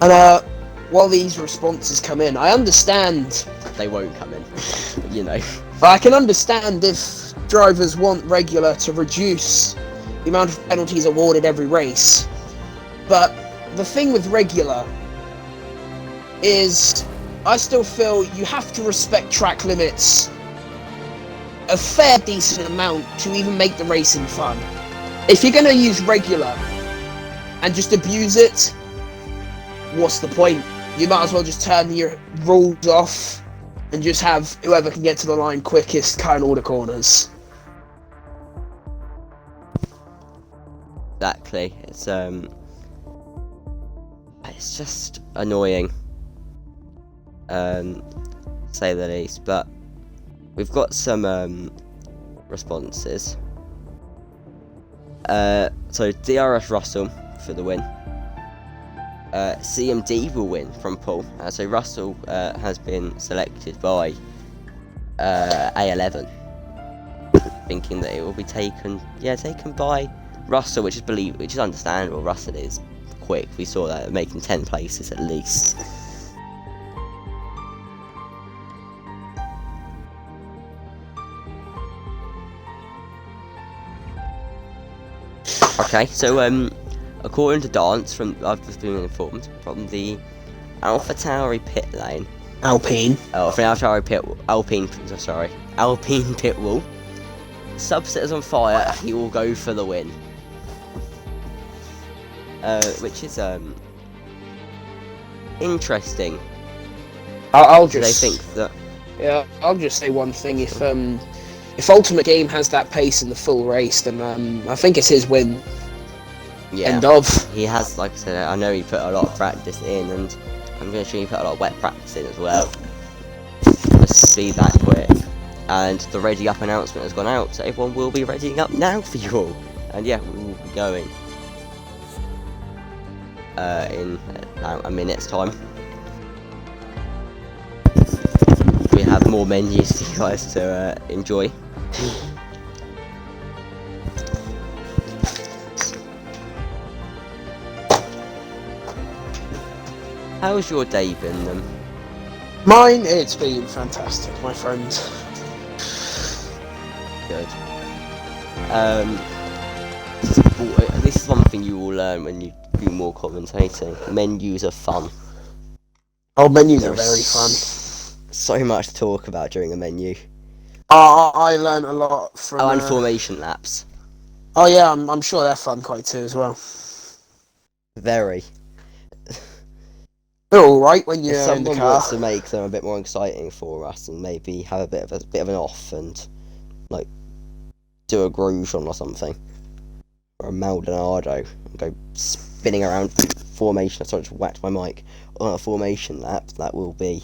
And while these responses come in, I understand. They won't come in, you know. I can understand if drivers want regular to reduce the amount of penalties awarded every race. But the thing with regular is, I still feel you have to respect track limits a fair decent amount to even make the racing fun. If you're going to use regular and just abuse it, what's the point? You might as well just turn your rules off and just have whoever can get to the line quickest count all the corners. Exactly. It's just annoying, say the least. But we've got some responses. So DRS Russell for the win. CMD will win from Paul. So Russell has been selected by A11, thinking that it will be taken by Russell, which is understandable. Russell is quick. We saw that making 10 places at least. Okay, so according to Dance, I've just been informed from the AlphaTauri pit lane. Alpine. Oh, from Alpine pit wall. Subset is on fire. He will go for the win. Which is interesting. I'll just. They think that. Yeah, I'll just say one thing. If Ultimate Game has that pace in the full race, then I think it's his win. Yeah. End of. He has, like I said, I know he put a lot of practice in, and I'm going to show he put a lot of wet practice in as well. Just to be that quick. And the ready up announcement has gone out, so everyone will be readying up now for you all. And yeah, we will be going in a minute's time. We have more menus for you guys to enjoy. How's your day been? Mine, it's been fantastic, my friend. Good. This is one thing you will learn when you do more commentating. Menus are fun. Oh, menus are very fun. So much to talk about during a menu. I learned a lot from. Oh, and formation laps. Oh yeah, I'm sure they're fun quite too as well. Very. They're all right when you're if in the someone car. wants to make them a bit more exciting for us, and maybe have a bit of an off, and like do a Grosjean or something, or a Maldonado, and go spinning around formation. Sorry, just whacked my mic on a formation lap. That will be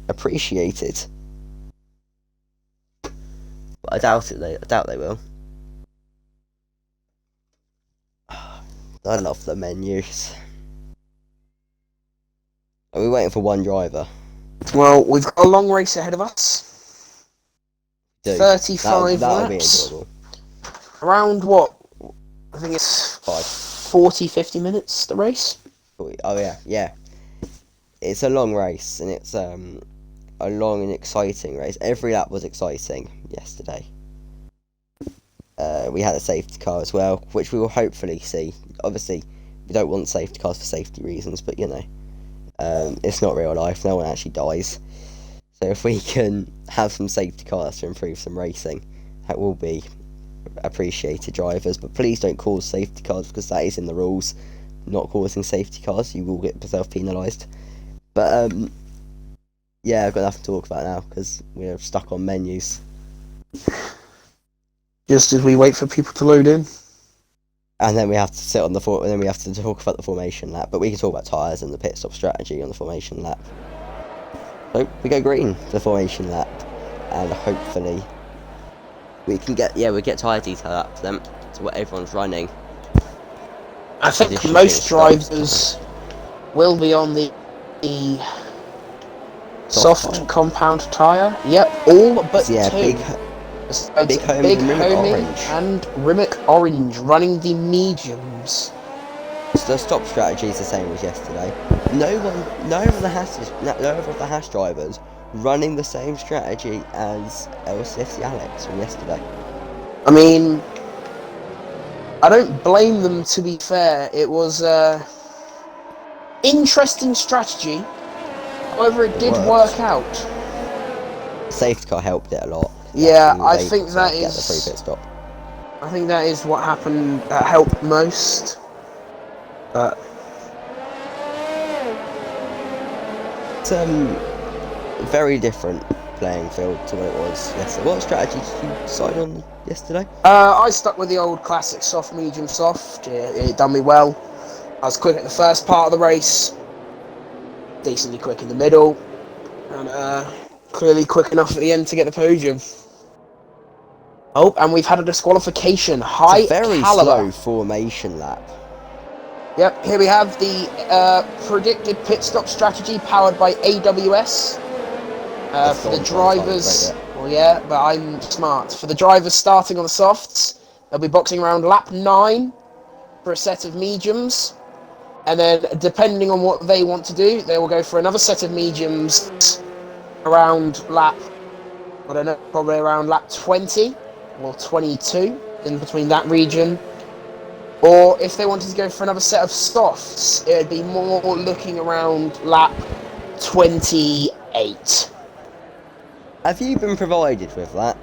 appreciated. But I doubt they will. I love the menus. Are we waiting for one driver? Well, we've got a long race ahead of us. Dude, 35 that'll be laps. enjoyable. Around what? I think it's 40, 50 minutes, the race. Oh yeah. It's a long race, and it's a long and exciting race. Every lap was exciting yesterday. We had a safety car as well, which we will hopefully see. Obviously, we don't want safety cars for safety reasons, but you know, It's not real life, no one actually dies. So if we can have some safety cars to improve some racing, that will be appreciated, drivers. But please don't cause safety cars, because that is in the rules. Not causing safety cars, you will get yourself penalised. But yeah, I've got nothing to talk about now because we're stuck on menus. Just as we wait for people to load in. And then we have to sit on the and then we have to talk about the formation lap. But we can talk about tyres and the pit stop strategy on the formation lap. So we go green for the formation lap, and hopefully we can get we get tyre detail up to them to what everyone's running. I think most drivers will be on the soft compound tyre. Yep, all but two. Big Homing and Rimmick Orange running the mediums. So the stop strategy is the same as yesterday. No one of the Haas drivers running the same strategy as LCFC Alex from yesterday. I mean, I don't blame them, to be fair. It was interesting strategy. However, it did work out. Safety car helped it a lot. Yeah, I think that is. Get the free pit stop. I think that is what happened that helped most. But it's very different playing field to what it was yesterday. What strategy did you decide on yesterday? I stuck with the old classic soft, medium, soft. It done me well. I was quick at the first part of the race, decently quick in the middle, and clearly quick enough at the end to get the podium. Oh, and we've had a disqualification. High it's a very caliber. slow formation lap. Yep, here we have the predicted pit stop strategy powered by AWS. For the drivers, well, yeah, but I'm smart. For the drivers starting on the softs, they'll be boxing around lap 9 for a set of mediums. And then, depending on what they want to do, they will go for another set of mediums around lap, I don't know, probably around lap 20 or 22, in between that region. Or if they wanted to go for another set of softs, it would be more looking around lap 28. Have you been provided with that?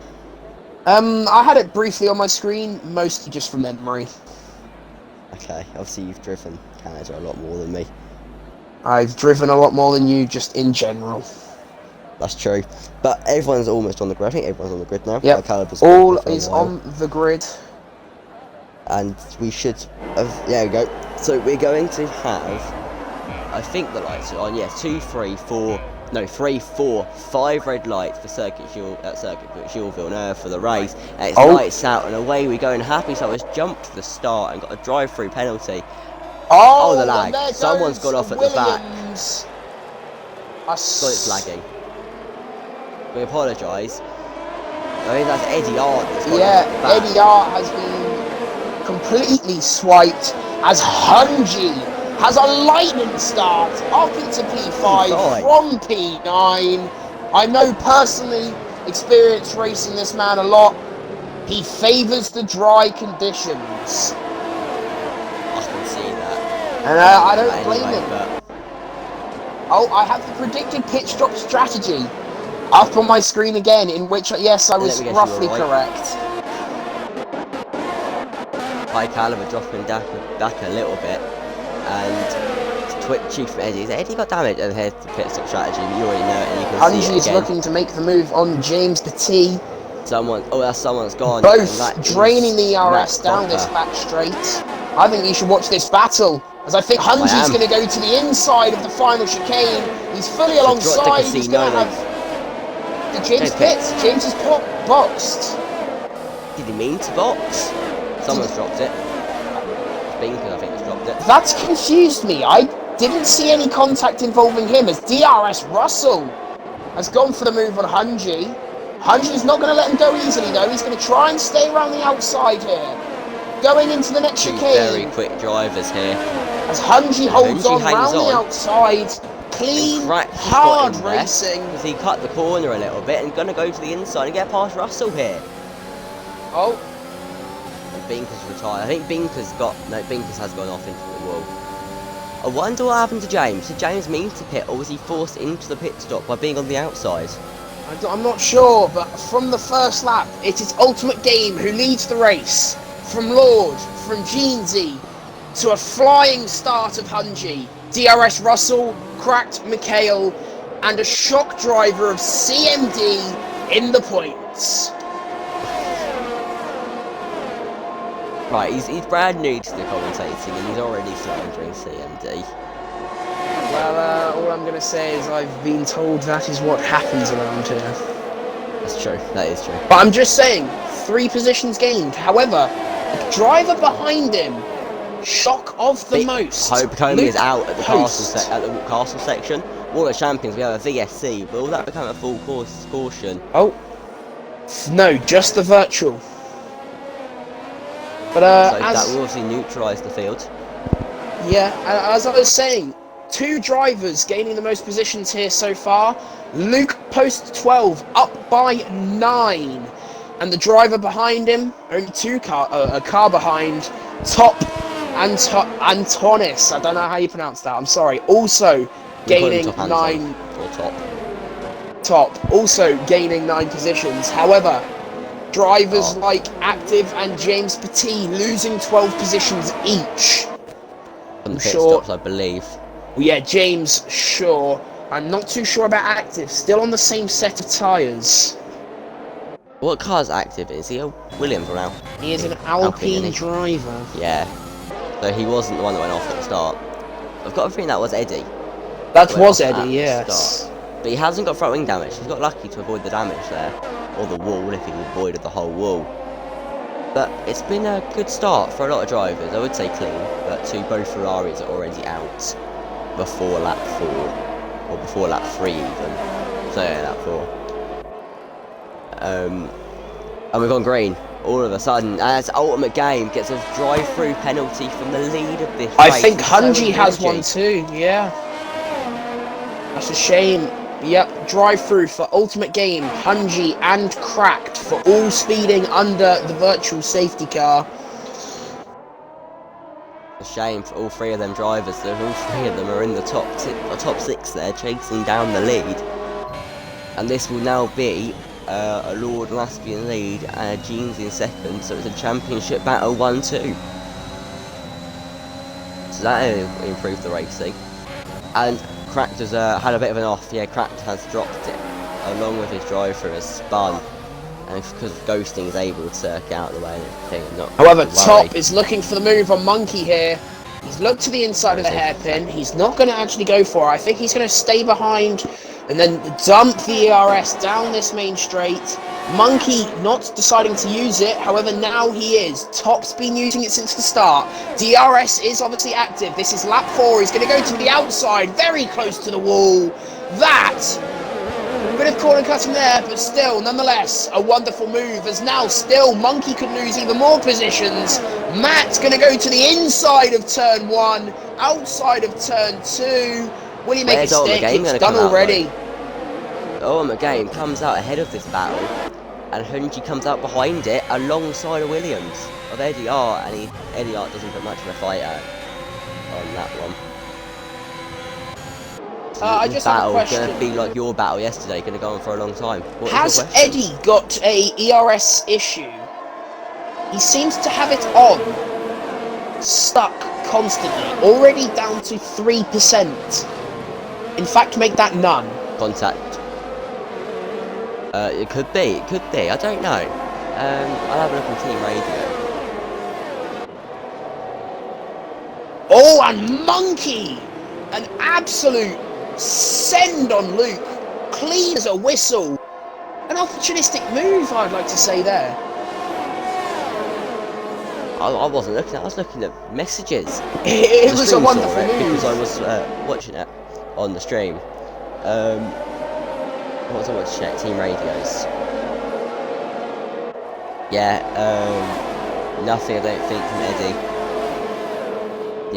I had it briefly on my screen, mostly just from memory. Okay, obviously you've driven Canada a lot more than me. I've driven a lot more than you, just in general. That's true. But everyone's almost on the grid. I think everyone's on the grid now. Yep, all is on the grid. And we should have, there we go. So we're going to have, I think the lights are on, yeah, 3, 4, 5 red lights for Circuit Gilles Villeneuve for the race. And it's lights out and away we go, and Happy Summers jumped to the start and got a drive-through penalty. Oh, the lag. Someone's got off at the back. So it's lagging. We apologise. I think that's Eddie Art. Eddie Art has been completely swiped as Hungy has a lightning start up into P5 from P9. I know personally, experienced racing this man a lot. He favours the dry conditions. I can see that. And I don't blame him. Oh, I have the predicted pit stop strategy up on my screen again, in which, yes, I was roughly correct. High caliber dropping back a little bit, and twitchy from Eddie. Eddie got damaged, and here's the pit stop strategy. You already know it, and you can see it again. Is looking to make the move on James Petit. Someone's gone. Both draining the ERS down this back straight. I think you should watch this battle, as I think Hungy's going to go to the inside of the final chicane. He's fully alongside. He's going to have the James pits. James is boxed. Did he mean to box? Someone's dropped it. Binkers, I think, has dropped it. That's confused me. I didn't see any contact involving him, as DRS Russell has gone for the move on Hungy. Hungy's not going to let him go easily, though. He's going to try and stay around the outside here. Going into the next chicane. Very quick drivers here. As Hungy holds on round the outside. Clean, hard racing. As he cut the corner a little bit and going to go to the inside and get past Russell here. Oh. And Binker's retired. I think Binker's has gone off into the wall. I wonder what happened to James. Did James mean to pit, or was he forced into the pit stop by being on the outside? I'm not sure, but from the first lap, it is Ultimate Game who leads the race. From Lord, from Jeansy, to a flying start of Hungy, DRS Russell, Cracked Mikhail, and a shock driver of CMD in the points. Right, he's brand new to the commentating and he's already slandering CMD. Well, all I'm going to say is I've been told that is what happens around here. That's true, that is true. But I'm just saying, 3 positions gained. However, the driver behind him, shock of the most. Hope Comey is out at the Post. castle section. All the champions, we have a VSC. Will that become a full course caution? Oh, no, just the virtual. But so that will obviously neutralise the field. Yeah, as I was saying, 2 drivers gaining the most positions here so far. Luke post 12 up by 9, and the driver behind him only a car behind. Top Antonis. I don't know how you pronounce that. I'm sorry. Also gaining 9. Or Top also gaining 9 positions. However, drivers like Active and James Petit losing 12 positions each. From the pit stops, I believe. Well, yeah, James, sure. I'm not too sure about Active. Still on the same set of tyres. What car's Active? Is he a Williams or now? He is an Alpine driver. Yeah. So he wasn't the one that went off at the start. I've got a feeling that was Eddie. That was Eddie, yes. But he hasn't got front wing damage. He's got lucky to avoid the damage there. Or the wall, if he avoided the whole wall. But it's been a good start for a lot of drivers. I would say clean, but both Ferraris are already out before lap 4. Or before lap 3 even. So yeah, lap 4. And we've gone green. All of a sudden, as Ultimate Game gets a drive-through penalty from the lead of this race. I think Hungy has one too, yeah. That's a shame. Yep, drive-through for Ultimate Game, Hungy and Cracked for all speeding under the virtual safety car. A shame for all 3 of them drivers. All 3 of them are in the top 6 there, chasing down the lead. And this will now be a Lord Laspian lead and a Jeans in second, so it's a championship battle 1-2. So that will improve the racing. And Cracked has had a bit of an off. Yeah, Cracked has dropped it along with his driver, has spun, and because Ghosting is able to circle out of the way and everything. And not however, Top is looking for the move on Monkey here. He's looked to the inside of the hairpin. He's not going to actually go for it. I think he's going to stay behind and then dump the ERS down this main straight. Monkey not deciding to use it, however now he is. Top's been using it since the start. DRS is obviously active. This is lap 4. He's going to go to the outside, very close to the wall. That, a bit of corner cutting there, but still, nonetheless, a wonderful move, as now still Monkey could lose even more positions. Matt's going to go to the inside of turn 1, outside of turn 2. Will he make a stick? It's done already. Ultimate Game comes out ahead of this battle, and Hungy comes out behind it alongside of Williams of Eddie Art, and Eddie Art doesn't put much of a fight out on that one. I just have a question. Going to be like your battle yesterday, going to go on for a long time. Has Eddie got a ERS issue? He seems to have it on, stuck constantly, already down to 3%. In fact, make that none. Contact. It could be, I don't know. I'll have a look on team radio. Oh, and Monkey! An absolute send on Luke. Clean as a whistle. An opportunistic move, I'd like to say there. I wasn't looking at, I was looking at messages. It was a wonderful move. Because I was watching it on the stream. What was I watching? Check team radios. Yeah, nothing I don't think from Eddie.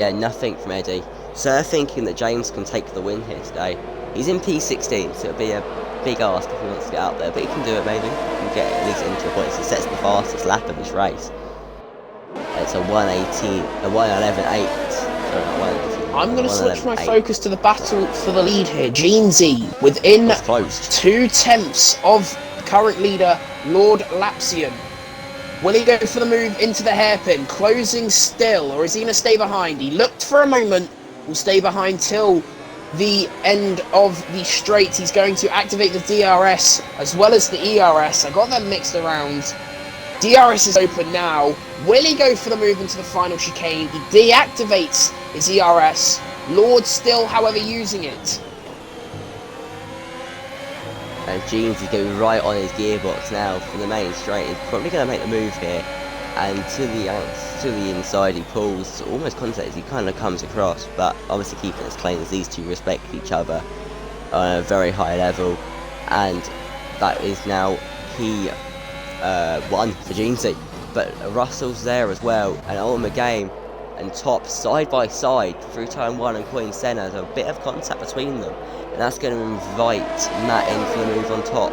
Yeah, nothing from Eddie. So they're thinking that James can take the win here today. He's in P16, so it'll be a big ask if he wants to get out there, but he can do it maybe. He can get at least into a point. He sets the fastest lap of this race. It's a 1:11.8. Sorry, not 1:18. I'm going to switch my 1:11.8. focus to the battle for the lead here. Jeansy within That's close. 2/10 of current leader Lord Lapsian. Will he go for the move into the hairpin, closing still, or is he going to stay behind? He looked for a moment, will stay behind till the end of the straight. He's going to activate the DRS as well as the ERS. I got them mixed around. DRS is open now. Will he go for the move into the final chicane? He deactivates his ERS. Lord still, however, using it. And Jeans is going right on his gearbox now for the main straight. He's probably going to make the move here. And to the inside he pulls, almost contact as he kind of comes across. But obviously keeping it clean as these two respect each other on a very high level. And that is now P1 for Jeansy. But Russell's there as well. And on the game and Top side by side through turn 1 and Queen Senna. There's a bit of contact between them. And that's going to invite Matt in for the move on Top.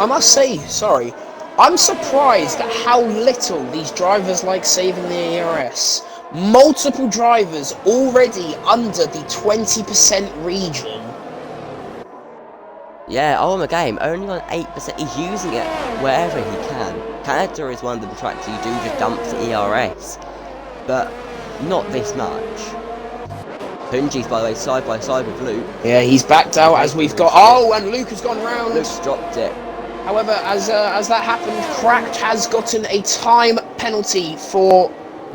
I must say, sorry, I'm surprised at how little these drivers like saving the ERS. Multiple drivers already under the 20% region. Yeah, on the game, only on 8%. He's using it wherever he can. Canada is one of the tracks you do just dump the ERS, but not this much. Hunji's, by the way, side by side with Luke. Yeah, he's backed out as we've got... Oh, and Luke has gone round. Luke's dropped it. However, as that happened, Cracked has gotten a time penalty for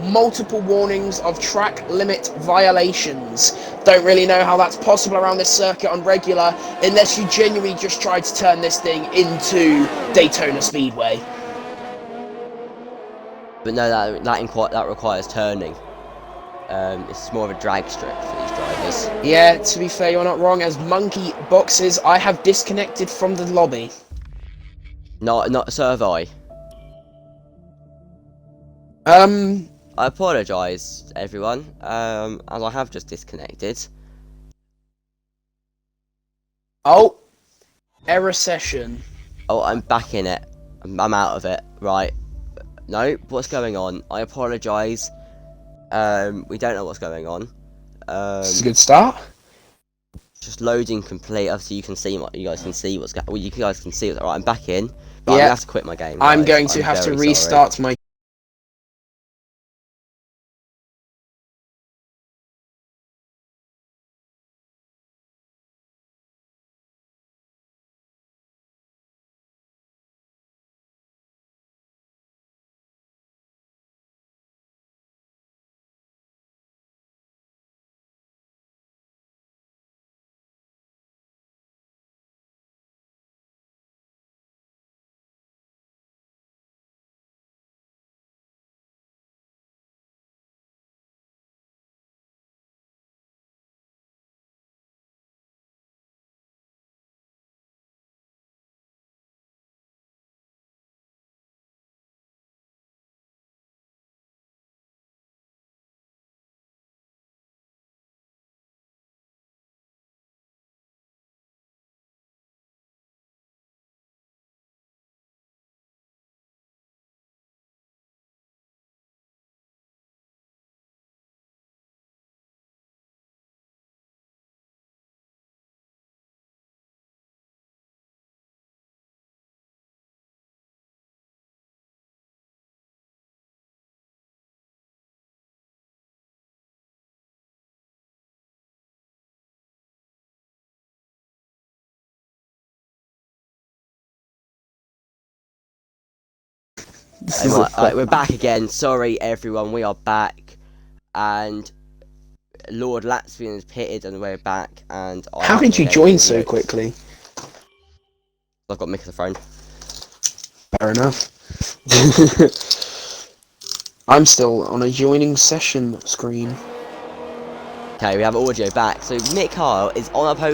multiple warnings of track limit violations. Don't really know how that's possible around this circuit on regular, unless you genuinely just tried to turn this thing into Daytona Speedway. But no, that requires turning. It's more of a drag strip for these drivers. Yeah, to be fair, you're not wrong. As Monkey boxes, I have disconnected from the lobby. Not so have I. I apologise, everyone, as I have just disconnected. Oh, error session. Oh, I'm back in it. I'm out of it. Right. No, what's going on? I apologise. We don't know what's going on. It's a good start. Just loading complete. Obviously, you can see you guys can see what's going. Well, you guys can see. Right, I'm back in. But I'm gonna have to quit my game. I'm guys. going to have to restart my. We're back again. Sorry, everyone. We are back, and Lord Latvian is pitted, and we're back. And How did you join so quickly? I've got Mick on the phone. Fair enough. I'm still on a joining session screen. Okay, we have audio back. So Mick Kyle is on a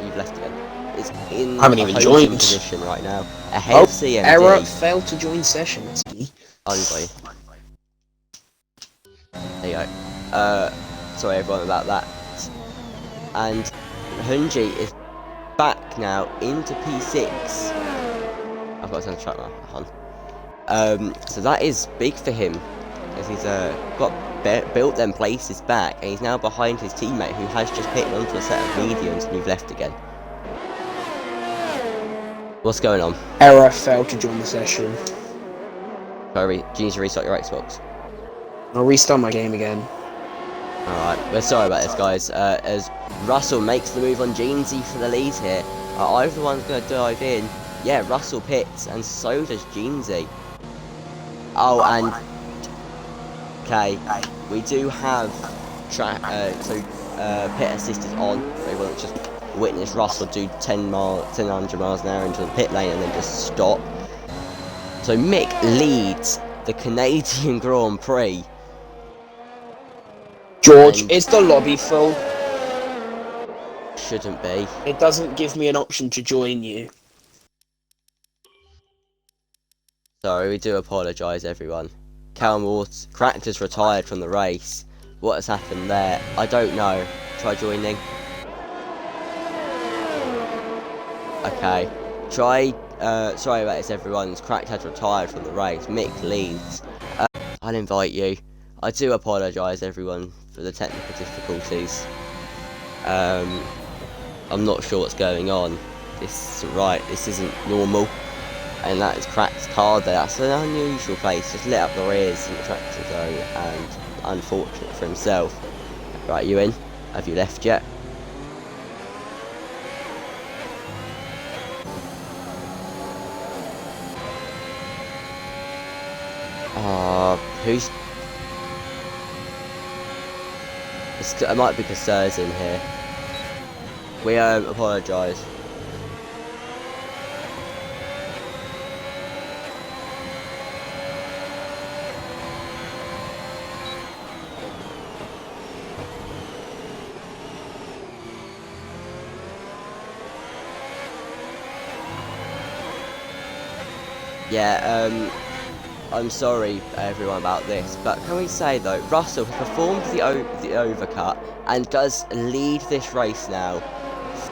you've left again. Is in I haven't even joined position right now. Ahead of CMD. Error, failed to join session. Only. There you go. Sorry everyone about that. And Hunji is back now into P6. I've got to turn the track now. So that is big for him. as he's got built them places back, and he's now behind his teammate who has just hit onto a set of mediums and we've left again. What's going on? Error, failed to join the session. Do you need to restart your Xbox? I'll restart my game again. Alright, we're sorry about this, guys. As Russell makes the move on Jeansy for the lead here, either one's going to dive in. Yeah, Russell pits, and so does Jeansy. Oh, and okay, we do have pit assist is on. We won't just witness Russell do 100 miles an hour into the pit lane and then just stop. So Mick leads the Canadian Grand Prix. George, is the lobby full? Shouldn't be. It doesn't give me an option to join you. Sorry, we do apologise, everyone. Callum Watts, Cracked retired from the race. What has happened there? I don't know. Try joining. Okay. Sorry about this, everyone. Cracked has retired from the race. Mick leads. I'll invite you. I do apologise, everyone, for the technical difficulties. I'm not sure what's going on. This isn't right. This isn't normal. And that is Crack's car there. That's an unusual place. Just lit up the rears in the tractor zone, and unfortunate for himself. Right, you in? Have you left yet? Who's... It might be because Sir's in here. We apologise. Yeah, I'm sorry everyone about this, but can we say though, Russell has performed the overcut and does lead this race now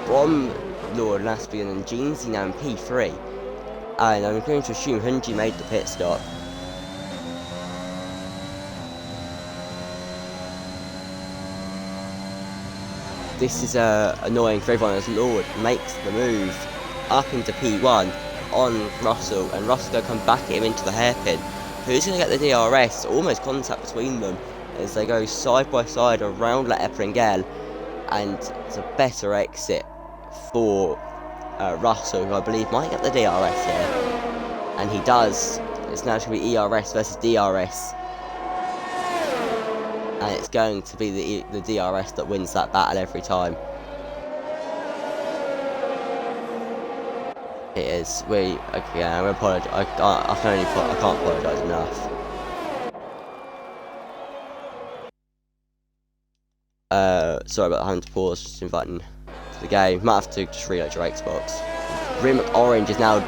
from Lord Laspian and Jeansy now in P3, and I'm going to assume Hunji made the pit stop. This is annoying for everyone as Lord makes the move up into P1 on Russell, and Russell going to come back at him into the hairpin. Who's going to get the DRS? Almost contact between them as they go side by side around La Epringel, and it's a better exit for Russell, who I believe might get the DRS here, and he does. It's now going to be ERS versus DRS, and it's going to be the DRS that wins that battle every time. It is. Okay, I'm gonna apologise. I can't apologise enough. Sorry about having to pause. Just inviting to the game. Might have to just reload your Xbox. Rim Orange is now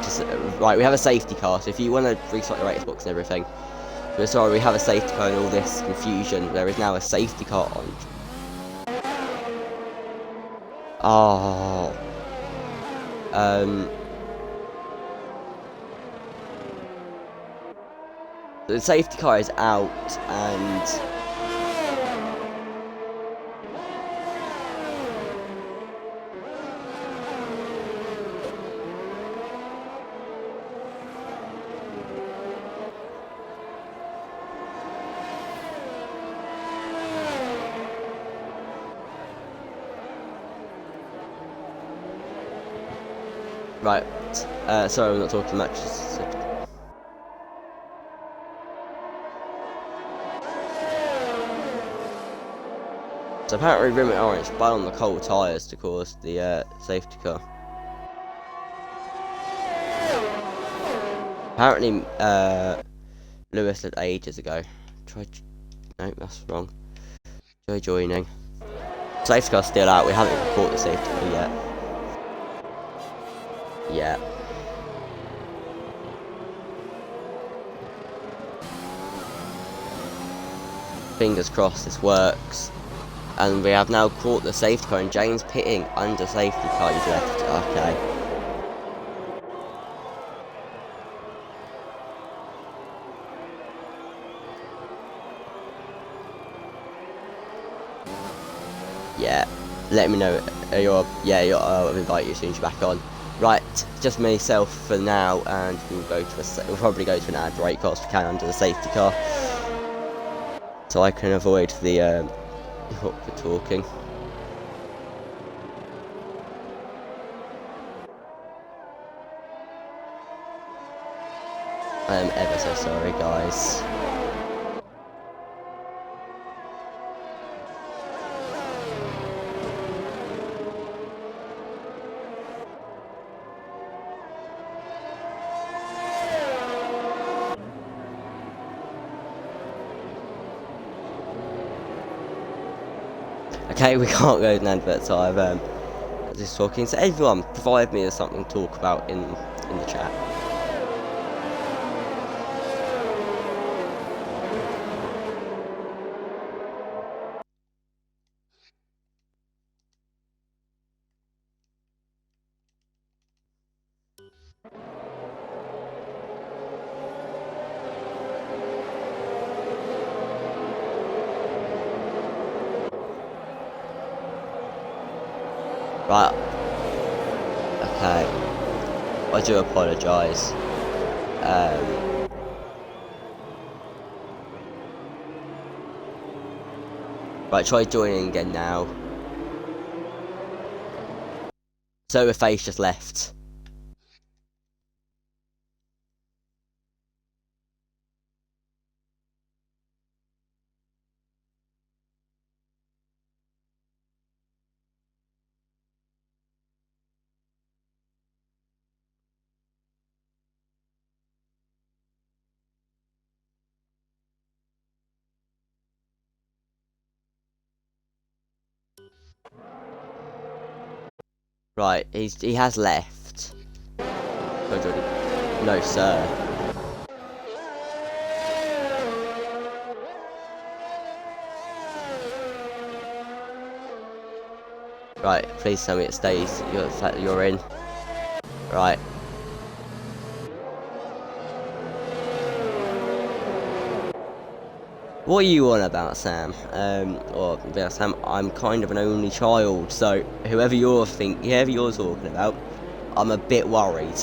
right. We have a safety car. So if you want to restart your Xbox and everything, we're sorry. We have a safety car and all this confusion. There is now a safety car on. Oh. The safety car is out, and right. Sorry, I'm not talking much. So apparently Rim Orange spun on the cold tyres to cause the safety car. Apparently Lewis did ages ago. No, that's wrong. Try joining. Safety car's still out. We haven't even caught the safety car yet. Yeah. Fingers crossed this works. And we have now caught the safety car, and James pitting under safety car. He's left. Okay. yeah, let me know. I'll invite you as soon as you're back on. Right, just myself for now, and we'll probably go to an ad break whilst we can under the safety car, so I can avoid the awkward talking. I am ever so sorry, guys. Okay, we can't go to an advert, so I'm just talking. So everyone, provide me with something to talk about in the chat. Right. Okay. I do apologise. Right, try joining again now. So the face just left. Right, he has left. No, sir. Right, please tell me it stays. You're in. Right. What are you on about, Sam? Sam, I'm kind of an only child, so whoever you're talking about, I'm a bit worried.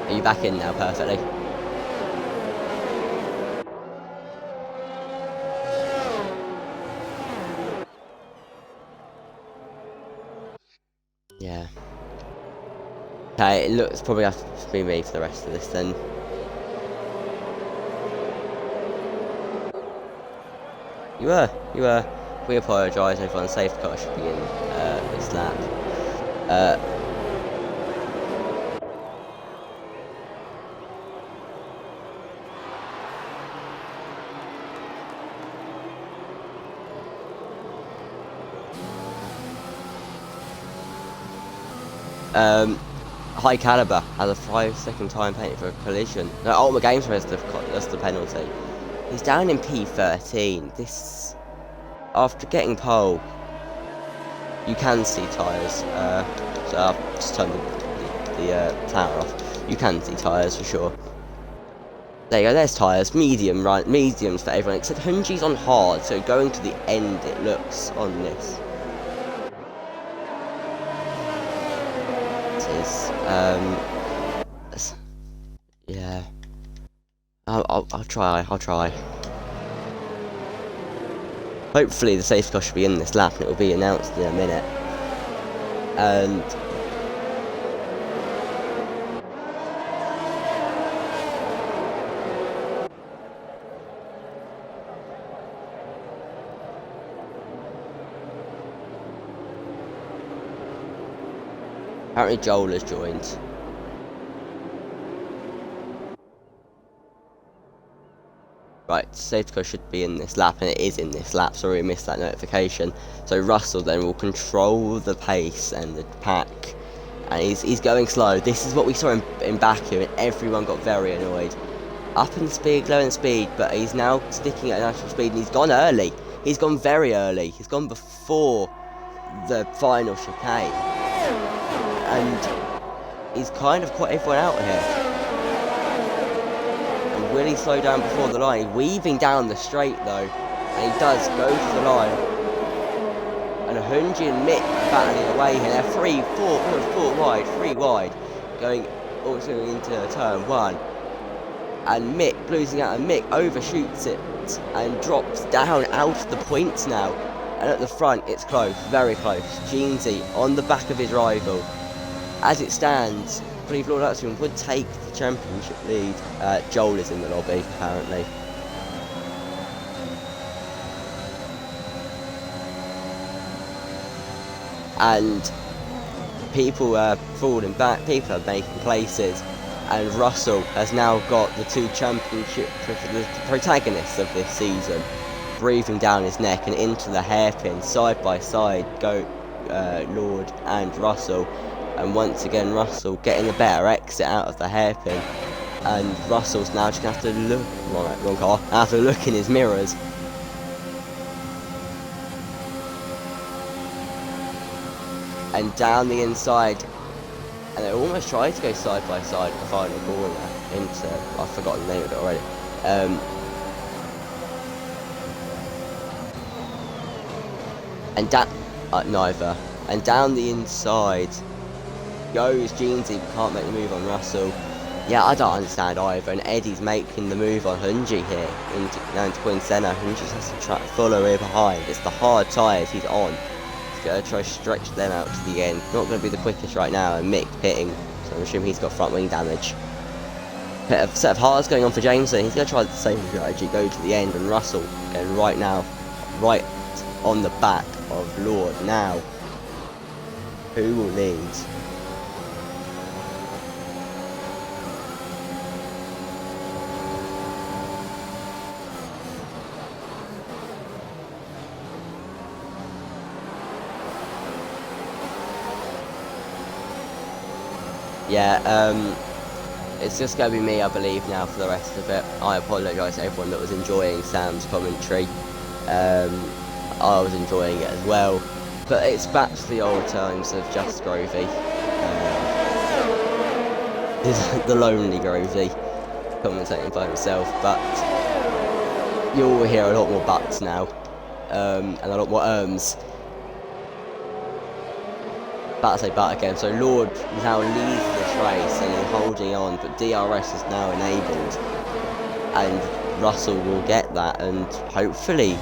Are you back in now perfectly? Yeah. Okay, it looks probably have to be me for the rest of this then. You were. We apologise, everyone. Safety car should be in this lap. High Caliber has a 5-second time penalty for a collision. No, Ultimate Games that's the penalty. He's down in P13. This, after getting pole, you can see tyres. So I've just turned the tower off. You can see tyres for sure. There you go. There's tyres. Medium, right? Mediums for everyone except Hunji's on hard. So going to the end, it looks on this. Yeah. I'll try. Hopefully the safety car should be in this lap and it will be announced in a minute. And apparently Joel has joined. Right, safety car should be in this lap, and it is in this lap. Sorry, I missed that notification. So Russell then will control the pace and the pack, and he's going slow. This is what we saw in Baku, and everyone got very annoyed. Up in speed, low in speed, but he's now sticking at natural speed, and he's gone early. He's gone very early. He's gone before the final chicane. And he's kind of caught everyone out here. And will he slow down before the line? He's weaving down the straight though, and he does go to the line. And Hunji and Mick battling away here. They're three wide, going also into turn 1. And Mick losing out, and Mick overshoots it and drops down out of the points now. And at the front, it's close, very close. Jeansy on the back of his rival. As it stands, I believe Lord Luxman would take the championship lead. Joel is in the lobby, apparently. And people are falling back, people are making places. And Russell has now got the two championship the protagonists of this season breathing down his neck, and into the hairpin side by side go Lord and Russell. And once again Russell getting a better exit out of the hairpin, and Russell's now just gonna have to look wrong car, have to look in his mirrors. And down the inside, and they almost tried to go side by side at the final corner into, I've forgotten the name of it already. And neither. And down the inside goes Jeansy, can't make the move on Russell. Yeah, I don't understand either. And Eddie's making the move on Hunji here into Queen Senna. Hunji just has to follow here behind. It's the hard tyres he's on. He's going to try to stretch them out to the end. Not going to be the quickest right now. And Mick pitting, so I'm assuming he's got front wing damage. A set of hards going on for Jameson. He's going to try the same strategy, go to the end. And Russell, and right now, right on the back of Lord now. Who will lead? Yeah, it's just going to be me, I believe, now for the rest of it. I apologise to everyone that was enjoying Sam's commentary. I was enjoying it as well. But it's back to the old times of just Grovey. The lonely Grovey, commentating by himself. But you'll hear a lot more buts now. And a lot more About to say but again. So Lord now leads this race and is holding on, but DRS is now enabled, and Russell will get that and hopefully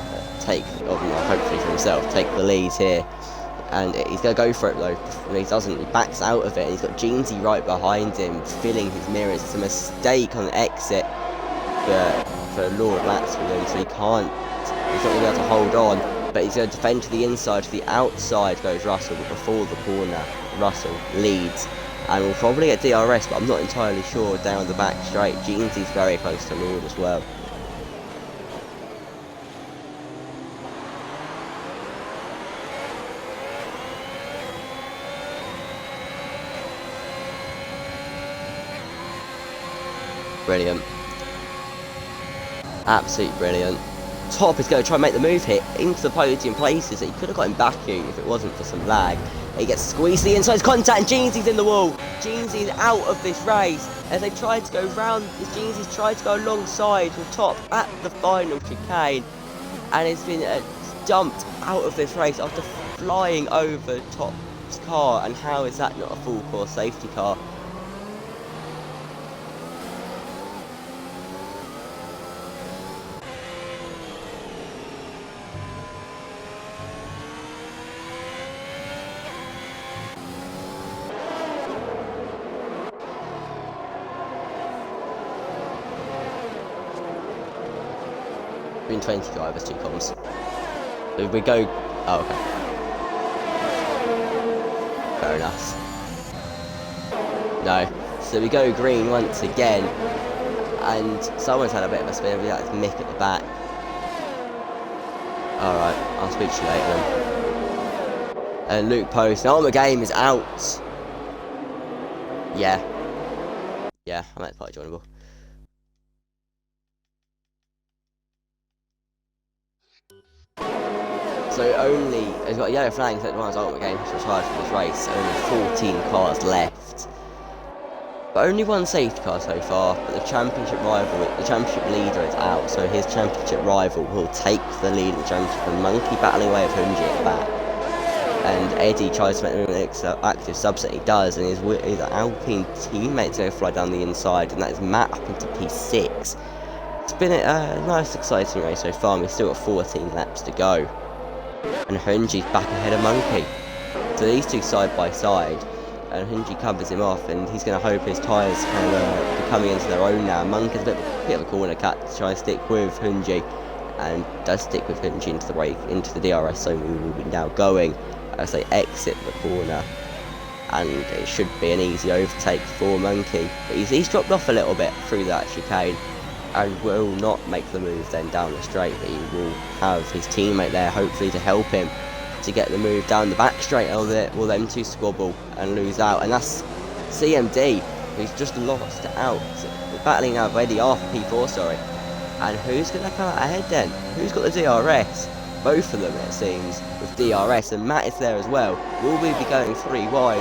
hopefully for himself, take the lead here. And he's going to go for it though. When he doesn't, he backs out of it. He's got Jeansy right behind him, filling his mirrors. It's a mistake on the exit for Lord Maxwell, so he's not going to be able to hold on. But he's going to defend to the inside. To the outside goes Russell, but before the corner, Russell leads. And will probably get DRS, but I'm not entirely sure down the back straight. Jeansy's very close to Lord as well. Brilliant. Absolutely brilliant. Top is going to try and make the move here into the podium places. He could have got him back here if it wasn't for some lag. He gets squeezed to the inside contact, and Jeansy's in the wall. Jeansy's out of this race as they tried to go round. Jeansy's tried to go alongside with Top at the final chicane, and it's been dumped out of this race after flying over Top's car. And how is that not a full course safety car? Between 20 drivers, 2 comms. So we go. Oh, okay. Fair enough. No. So we go green once again, and someone's had a bit of a spin. That's Mick at the back. All right, I'll speak to you later then. And Luke Post. Now the game is out. Yeah. Yeah, I meant quite joinable. So only, he's got a yellow flag, so one ultimate game, so retired from this race. Only 14 cars left. But only one safety car so far, but the championship leader is out, so his championship rival will take the lead in the championship, and Monkey battling away with Hunji at the back. And Eddie tries to make the move an active subset, he does, and his Alpine teammates go fly down the inside, and that is Matt up into P6. It's been a nice exciting race so far, and we've still got 14 laps to go. And Hunji's back ahead of Monkey. So these two side by side, and Hunji covers him off, and he's going to hope his tyres can be coming into their own now. Monkey's a bit of a corner cut to try and stick with Hunji, and does stick with Hunji into the DRS zone. We will be now going as they exit the corner, and it should be an easy overtake for Monkey. But he's dropped off a little bit through that chicane, and will not make the move then down the straight, but he will have his teammate there hopefully to help him to get the move down the back straight, or will them two squabble and lose out. And that's CMD, who's just lost out. We're battling now with Eddie after P4, sorry. And who's going to come out ahead then? Who's got the DRS? Both of them, it seems, with DRS, and Matt is there as well. Will we be going 3 wide?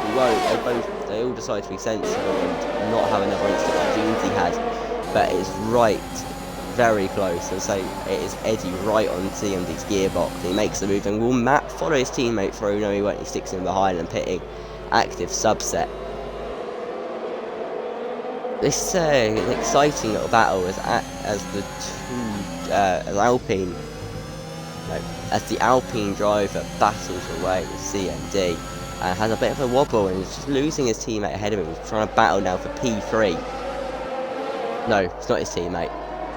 We won't. They all decide to be sensible and not have another instant like Jeansy had. But it's right, very close. As I say, it is Eddie right on CMD's gearbox. He makes the move, and will Matt follow his teammate through? No, he won't. He sticks him behind and pitting active subset. This is an exciting little battle as the Alpine driver battles away with CMD and has a bit of a wobble and is just losing his teammate ahead of him. He's trying to battle now for P3. No, it's not his teammate.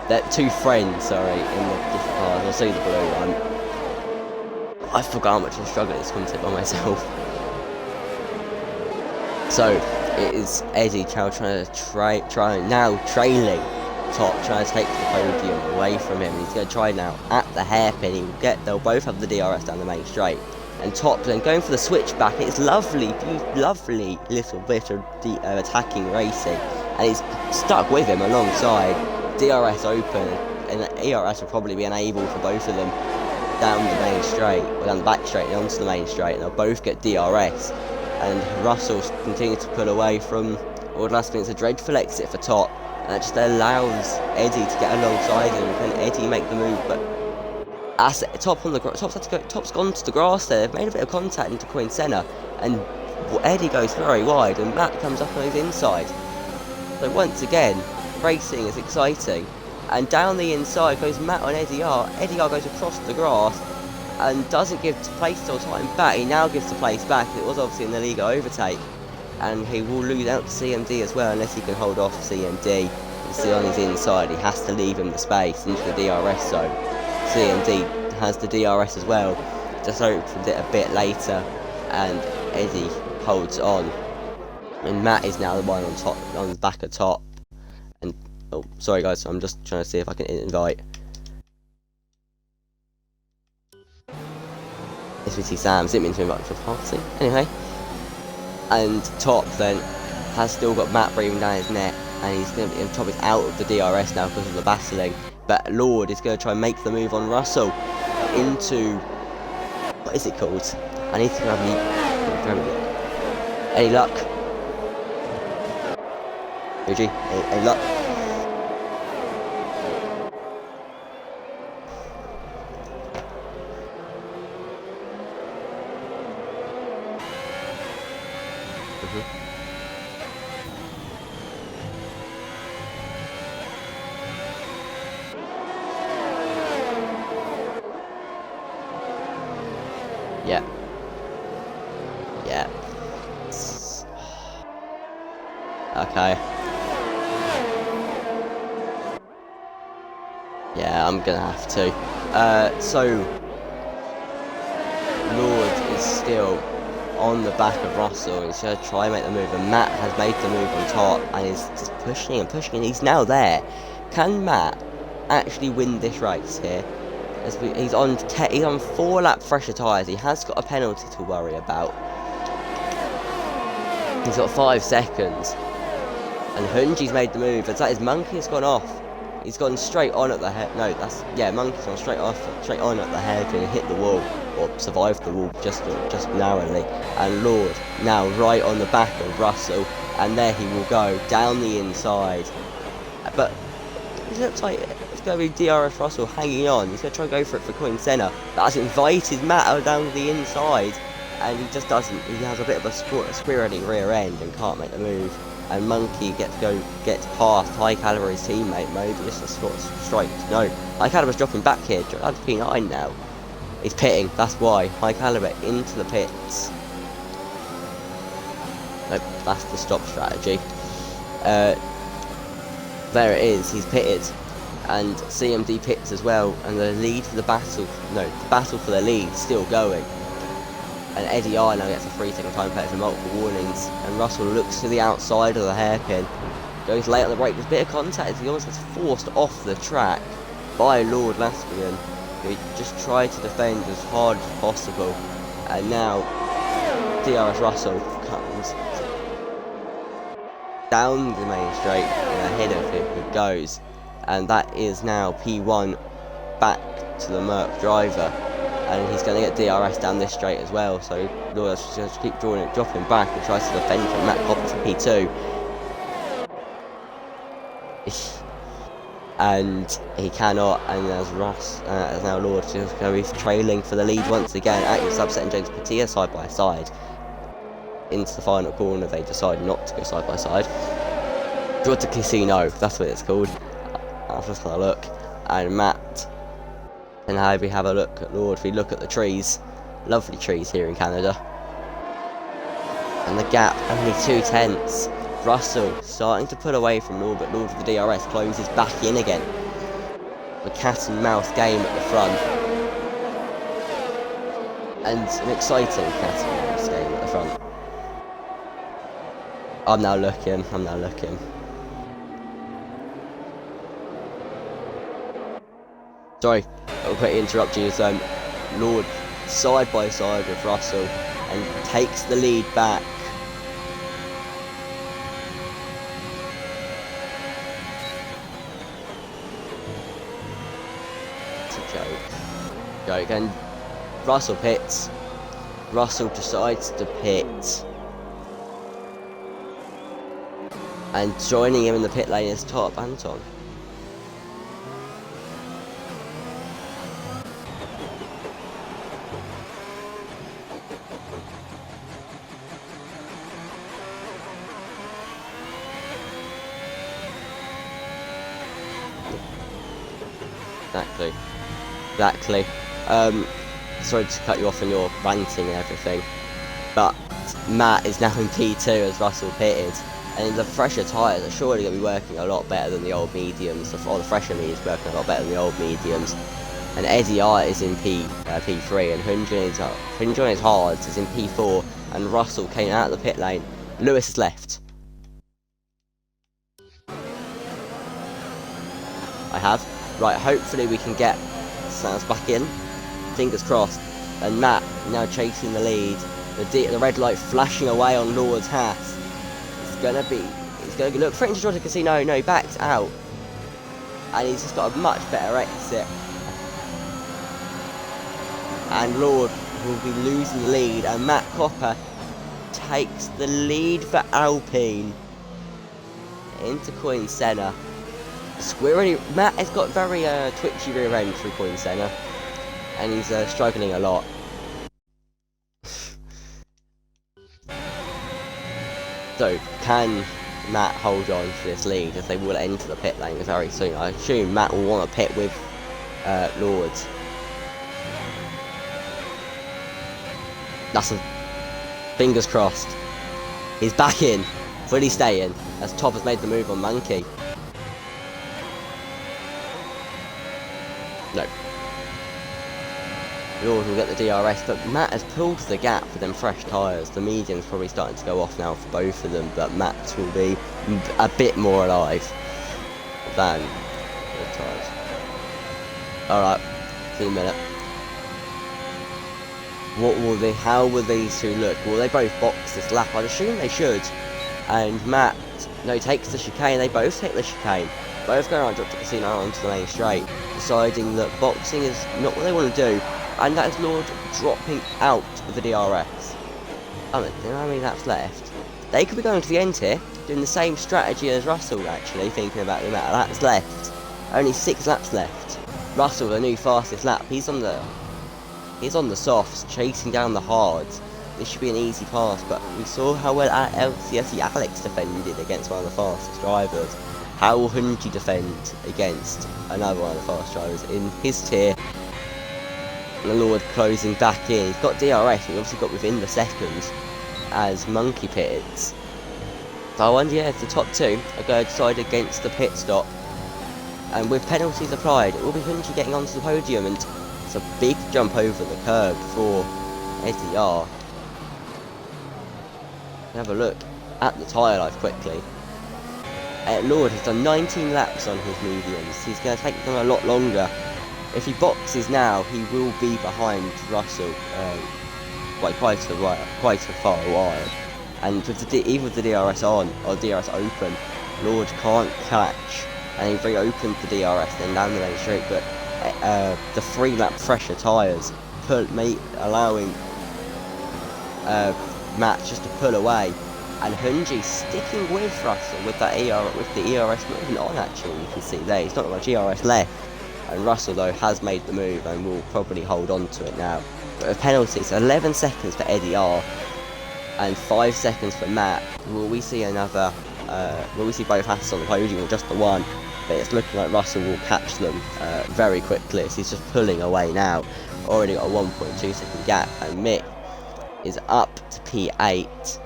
They're 2 friends, sorry, in the different cars. I'll see the blue one. I forgot how much I struggled at this concept by myself. So, it is Eddie trying to now trailing Top, trying to take the podium away from him. He's going to try now at the hairpin. They'll both have the DRS down the main straight. And Top then going for the switchback. It's lovely little bit of attacking racing. And he's stuck with him alongside. DRS open, and ERS will probably be unable for both of them down the main straight, or down the back straight and onto the main straight, and they'll both get DRS. And Russell continues to pull away from what last minute. It's a dreadful exit for Top, and that just allows Eddie to get alongside him. Can Eddie make the move? But as Top's gone to the grass there. They've made a bit of contact into Coin Senna, and Eddie goes very wide, and Matt comes up on his inside. So once again, racing is exciting, and down the inside goes Matt on Eddie R. Eddie R goes across the grass and doesn't give place or time back. He now gives the place back. It was obviously an illegal overtake, and he will lose out to CMD as well unless he can hold off CMD. You can see on his inside he has to leave him the space into the DRS zone. CMD has the DRS as well, just opened it a bit later, and Eddie holds on, and Matt is now the one on top, on the back of Top. And oh, sorry guys, I'm just trying to see if I can invite SVT Sam. Didn't mean to invite for party. Anyway, and Top then has still got Matt breathing down his neck, and he's going to be, Top is out of the DRS now because of the battling. But Lord is going to try and make the move on Russell into, what is it called? I need to grab any luck. Fuji, any luck? Yeah. Yeah. Okay. Yeah, I'm gonna have to. So Lord is still on the back of Russell. He's gonna try and make the move, and Matt has made the move on Top, and he's just pushing and pushing, and he's now there. Can Matt actually win this race here? He's on 4-lap fresher tyres. He has got a penalty to worry about. He's got 5 seconds. And Hunji's made the move. As that his Monkey has gone off. He's gone straight on at the Monkey's gone straight on at the hairpin and hit the wall, or survived the wall just narrowly. And Lord now right on the back of Russell, and there he will go down the inside. But it looks like it's going to be DRS Russell hanging on. He's going to try and go for it for Coin Senna. That's invited Matt down the inside, and he just doesn't. He has a bit of a squirreling rear end and can't make the move. And Monkey gets past High Caliber's teammate Mobius and strikes. No, High Caliber's dropping back here. That's P9 now. He's pitting. That's why High Caliber into the pits. Nope, that's the stop strategy. There it is, he's pitted, and CMD pits as well, and the battle for the lead still going. And Eddie R now gets a 3-second time penalty for multiple warnings, and Russell looks to the outside of the hairpin, goes late on the brake. There's a bit of contact as he almost gets forced off the track by Lord Laspian, who just tried to defend as hard as possible. And now DRS Russell comes down the main straight, and ahead of him he goes, and that is now P1 back to the Merc driver, and he's going to get DRS down this straight as well. So Lawler's just going to keep dropping back and tries to defend from Matt Copper for P2, and he cannot. And as now Lord is going to be trailing for the lead once again. Actually, Subset and James Patia side by side. Into the final corner, they decide not to go side by side. Draw to Casino, that's what it's called. I've just had a look. And Matt. And how we have a look at Lord. We look at the trees. Lovely trees here in Canada. And the gap, only 2/10. Russell starting to pull away from Lord, but Lord with the DRS closes back in again. The cat and mouse game at the front. And an exciting cat and mouse game at the front. I'm now looking. Sorry, I'll quickly interrupt you. Lord side by side with Russell and takes the lead back. It's a joke. And Russell pits. Russell decides to pit. And joining him in the pit lane is Top Anton. Exactly. Sorry to cut you off on your ranting and everything, but Matt is now in P2 as Russell pitted. And the fresher tyres are surely going to be working a lot better than the old mediums, or the fresher mediums working a lot better than the old mediums. And Eddie R is in P3, and Hunjun is Hards is in P4, and Russell came out of the pit lane. Lewis is left. I have. Right, hopefully we can get Sans back in. Fingers crossed. And Matt now chasing the lead. The red light flashing away on Lord's hat. It's gonna look threatening to draw to Casino. No, he backs out, and he's just got a much better exit. And Lord will be losing the lead, and Matt Copper takes the lead for Alpine into Coin Senna. Matt has got very twitchy rear end through Coin Senna, and he's struggling a lot. So, can Matt hold on to this lead as they will enter the pit lane very soon? I assume Matt will want to pit with Lords. That's a fingers crossed. He's back in, fully staying, as Top has made the move on Monkey. No. Lord will get the DRS, but Matt has pulled the gap with them fresh tyres. The medium's probably starting to go off now for both of them, but Matt will be a bit more alive than the tyres. Alright, see you in a minute. How will these two look? Will they both box this lap? I'd assume they should. And Matt, takes the chicane. They both take the chicane. both going around Dr. Casino onto the main straight, deciding that boxing is not what they want to do, and that is Lord dropping out with the DRS. I don't know how many laps left. They could be going to the end here, doing the same strategy as Russell actually, thinking about the amount of laps left. Only 6 laps left. Russell, the new fastest lap, he's on the softs, chasing down the hards. This should be an easy pass, but we saw how well LCSE Alex defended against one of the fastest drivers. How will Hunji defend against another one of the fast drivers in his tier? And the Lord closing back in. He's got DRS, he obviously got within the seconds as Monkey pits. So I wonder if the top 2 are going to decide against the pit stop. And with penalties applied, it will be Hunji getting onto the podium, and it's a big jump over the curb for Eddie R. Have a look at the tyre life quickly. Lord has done 19 laps on his mediums. He's going to take them a lot longer. If he boxes now, he will be behind Russell quite a far while. And with even with the DRS on, or DRS open, Lord can't catch. And he reopened the DRS, then down the main straight, but the 3-lap pressure tyres allowing Matt just to pull away. And Hunji sticking with Russell with the ERS not even on actually, you can see there, he's not got much ERS left. And Russell though has made the move and will probably hold on to it now. But with penalties, 11 seconds for Eddie R and 5 seconds for Matt. Will we see another, will we see both Hasses on the podium or just the one? But it's looking like Russell will catch them very quickly, so he's just pulling away now. Already got a 1.2 second gap, and Mick is up to P8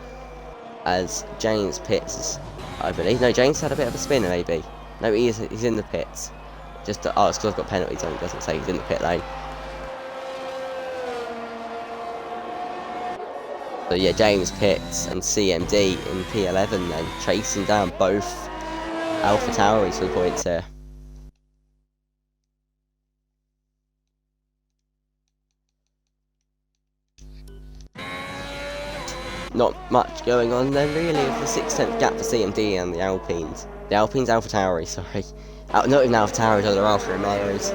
as James pits, I believe. No, James had a bit of a spinner maybe. No, he's in the pits. Just to, oh, it's because I've got penalties on, it doesn't say he's in the pit lane. So yeah, James pits and CMD in P11 then, chasing down both Alpha Tauris for the points here. Not much going on then really, with the 6th gap for CMD and the Alpines. The Alpines Alpha Tauri, sorry. Not even Alpha Tauri, they're Alpha Romeos.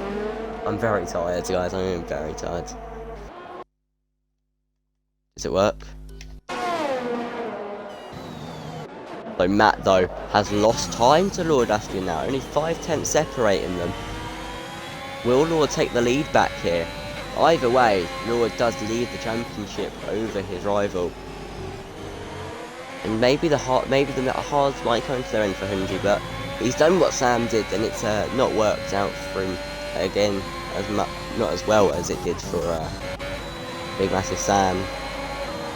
I'm very tired guys, I am very tired. Does it work? So Matt though has lost time to Lord Aspian now, only 5/10 separating them. Will Lord take the lead back here? Either way, Lord does lead the championship over his rival. And maybe the hards might come to their end for Hunji, but he's done what Sam did, and it's not worked out for him again not as well as it did for Big Massive Sam.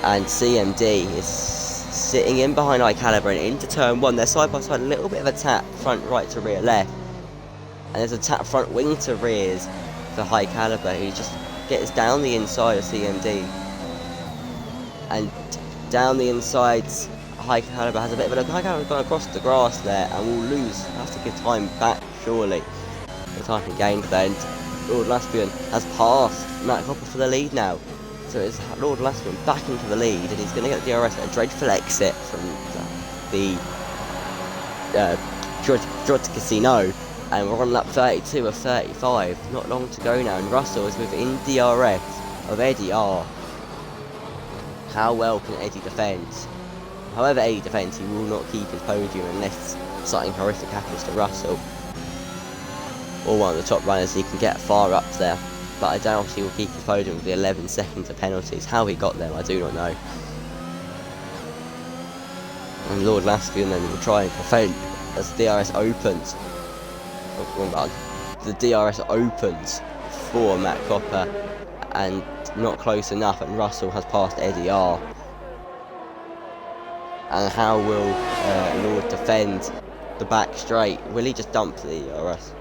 And CMD is sitting in behind High Caliber and into turn 1. They're side by side, a little bit of a tap front right to rear left, and there's a tap front wing to rears for High Caliber, who just gets down the inside of CMD. And down the insides, High Caliber has a bit of a look. High Caliber's gone across the grass there and will lose. Has to give time back, surely. The time he gained then. Lord Laspian has passed Matt Copper for the lead now. So it's Lord Laspian back into the lead, and he's going to get the DRS at a dreadful exit from the Georgia Casino. And we're on lap 32 of 35. Not long to go now, and Russell is within DRS of Eddie R. How well can Eddie defend? However Eddie defends, he will not keep his podium unless something horrific happens to Russell or one of the top runners. He can get far up there, but I doubt he will keep his podium with the 11 seconds of penalties. How he got them, I do not know. And Lord Laspian then will try and defend as the DRS opens. The DRS opens for Matt Copper, and not close enough, and Russell has passed Eddie R. And how will Lord defend the back straight? Will he just dump the DRS?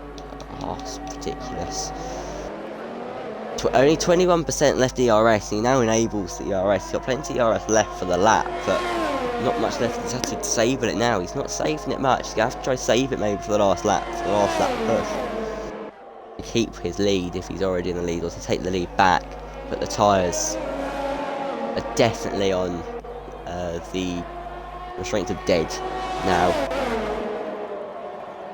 Oh, it's ridiculous. Only 21% left DRS, and he now enables the DRS. He's got plenty of DRS left for the lap, but not much left. He's had to disable it now. He's not saving it much. He's going to have to try to save it maybe for the last lap, push. To keep his lead if he's already in the lead, or to take the lead back. But the tyres are definitely on the restraint of dead now.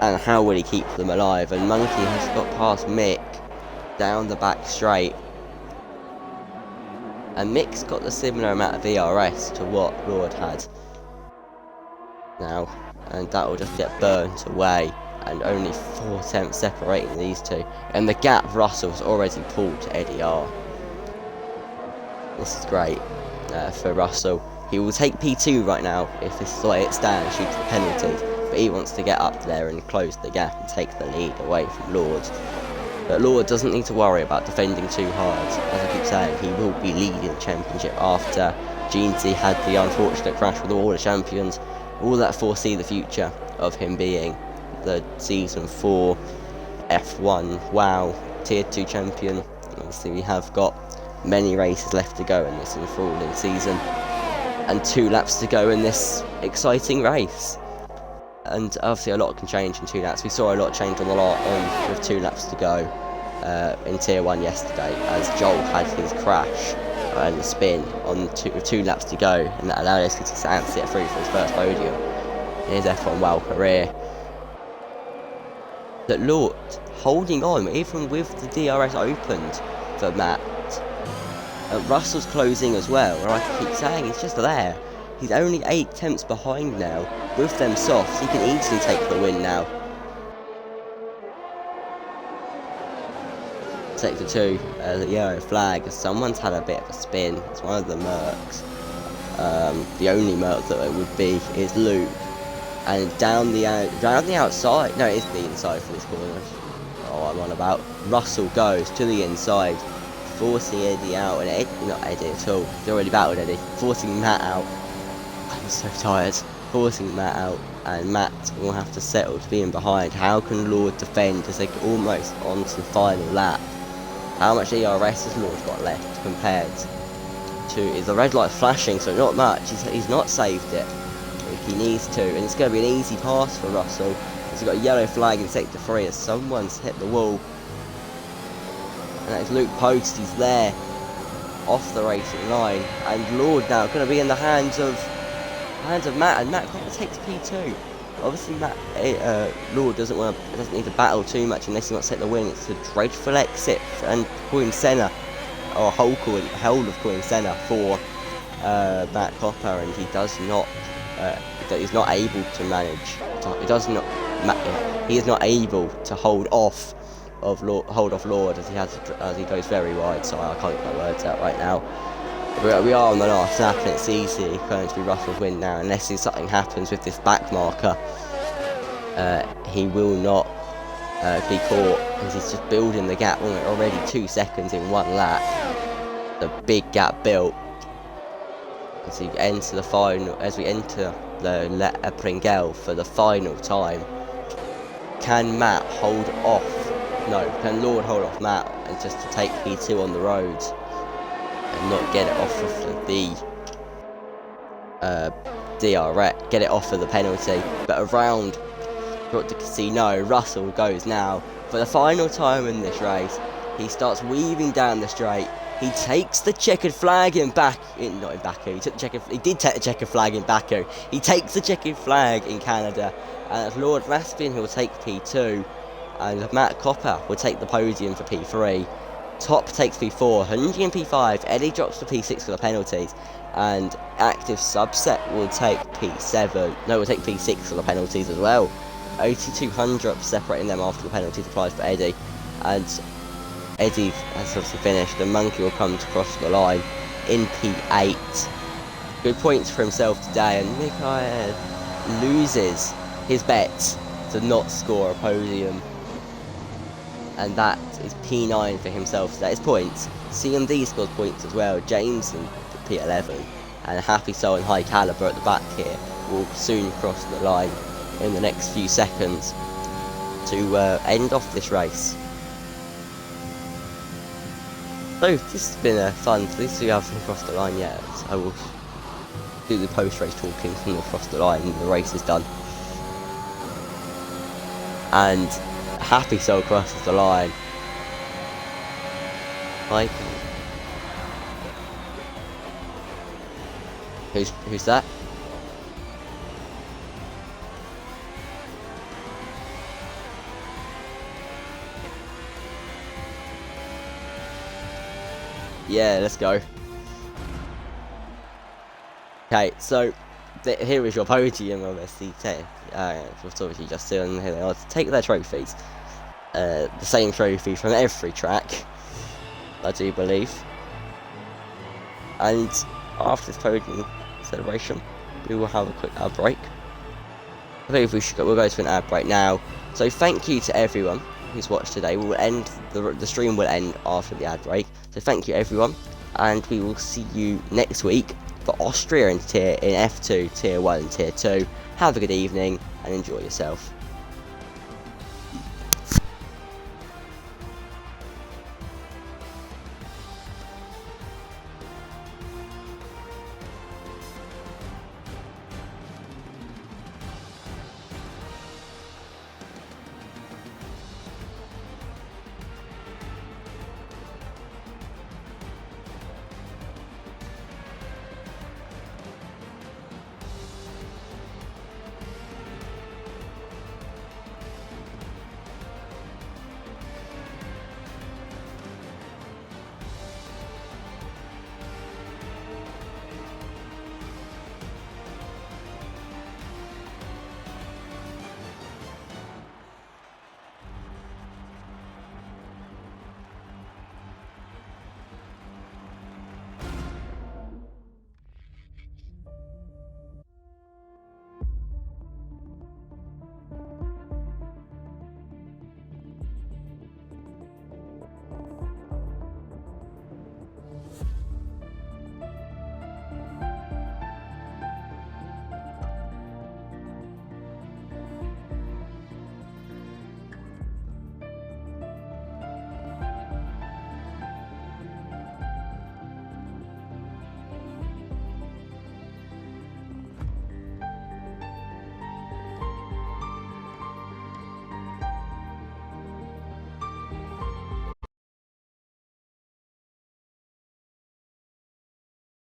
And how will he keep them alive? And Monkey has got past Mick down the back straight. And Mick's got the similar amount of DRS to what Lord had now. And that will just get burnt away. And only 4 tenths separating these two. And the gap Russell's already pulled to Eddie R. This is great for Russell. He will take P2 right now if this is the way it stands due to the penalties. But he wants to get up there and close the gap and take the lead away from Lord. But Lord doesn't need to worry about defending too hard. As I keep saying, he will be leading the championship after GNC had the unfortunate crash with all the champions. All that foresee the future of him being the Season 4 F1WL Tier 2 champion. Obviously we have got many races left to go in this enthralling season. And 2 laps to go in this exciting race. And obviously a lot can change in 2 laps. We saw a lot change on the lot with 2 laps to go in Tier 1 yesterday, as Joel had his crash and the spin on with 2 laps to go, and that allowed us to get through for his first podium in his F1WL career. But Lord holding on, even with the DRS opened for Matt. Russell's closing as well, and I keep saying he's just there. He's only 8 tenths behind now. With them softs, he can easily take the win now. Sector 2, the yellow flag. Someone's had a bit of a spin. It's one of the Mercs. The only Merc that it would be is Luke. And down the outside. No, it is the inside for this corner. Oh, I'm on about. Russell goes to the inside, forcing Eddie out, and not Eddie at all. He's already battled Eddie. Forcing Matt out. I'm so tired. Forcing Matt out, and Matt will have to settle to being behind. How can Lord defend as they get almost onto the final lap? How much ERS has Lord got left compared to? Is the red light flashing? So not much. He's not saved it. If he needs to, and it's going to be an easy pass for Russell. He's got a yellow flag in sector 3 as someone's hit the wall. And that is Luke Post. He's there off the racing line, and Lord now going to be in the hands of Matt, and Matt takes P2. Obviously, Lord doesn't need to battle too much unless he wants to take the win. It's a dreadful exit and Queen Senna, or hold of Queen Senna for Matt Copper, and he does not. He's not able to manage. He is not able to hold off Lord as he goes very wide. So I can't get my words out right now. We are on the last lap, and it's easy going to be Russell's win now, unless something happens with this back marker. He will not be caught, because he's just building the gap. Already 2 seconds in 1 lap. The big gap built. As we enter the final, as we enter the Pringle for the final time, can Matt hold off? No, can Lord hold off Matt and just to take P2 on the road and not get it off of the DRS, get it off of the penalty? But around the casino, Russell goes now for the final time in this race. He starts weaving down the straight. He takes the checkered flag in not in Baku. He did take the checkered flag in Baku. He takes the checkered flag in Canada, and Lord Raspin will take P2, and Matt Copper will take the podium for P3. Top takes P4, Hungy and P5. Eddie drops to P6 for the penalties, and Active Subset will take P7. No, will take P6 for the penalties as well. 8200 separating them after the penalties applied for Eddie, and Eddie has obviously finished, and Monkey will come to cross the line in P8. Good points for himself today, and Mikhail loses his bet to not score a podium, and that is P9 for himself today. His points. CMD scores points as well. James in P11, and Happy Soul and High Caliber at the back here will soon cross the line in the next few seconds to end off this race. So this has been fun. At least we haven't crossed the line yet. So I will do the post-race talking when we've crossed the line and the race is done. And Happy Soul crosses the line. Like, who's that? Yeah, let's go. Okay, so here is your podium of SCT. Obviously just doing here they are to take their trophies. The same trophy from every track, I do believe. And after this podium celebration, we will have a quick ad break. I believe we'll go to an ad break now. So thank you to everyone who's watched today. We will end the stream will end after the ad break. So thank you everyone, and we will see you next week for Austria in F2, Tier 1 and Tier 2. Have a good evening and enjoy yourself.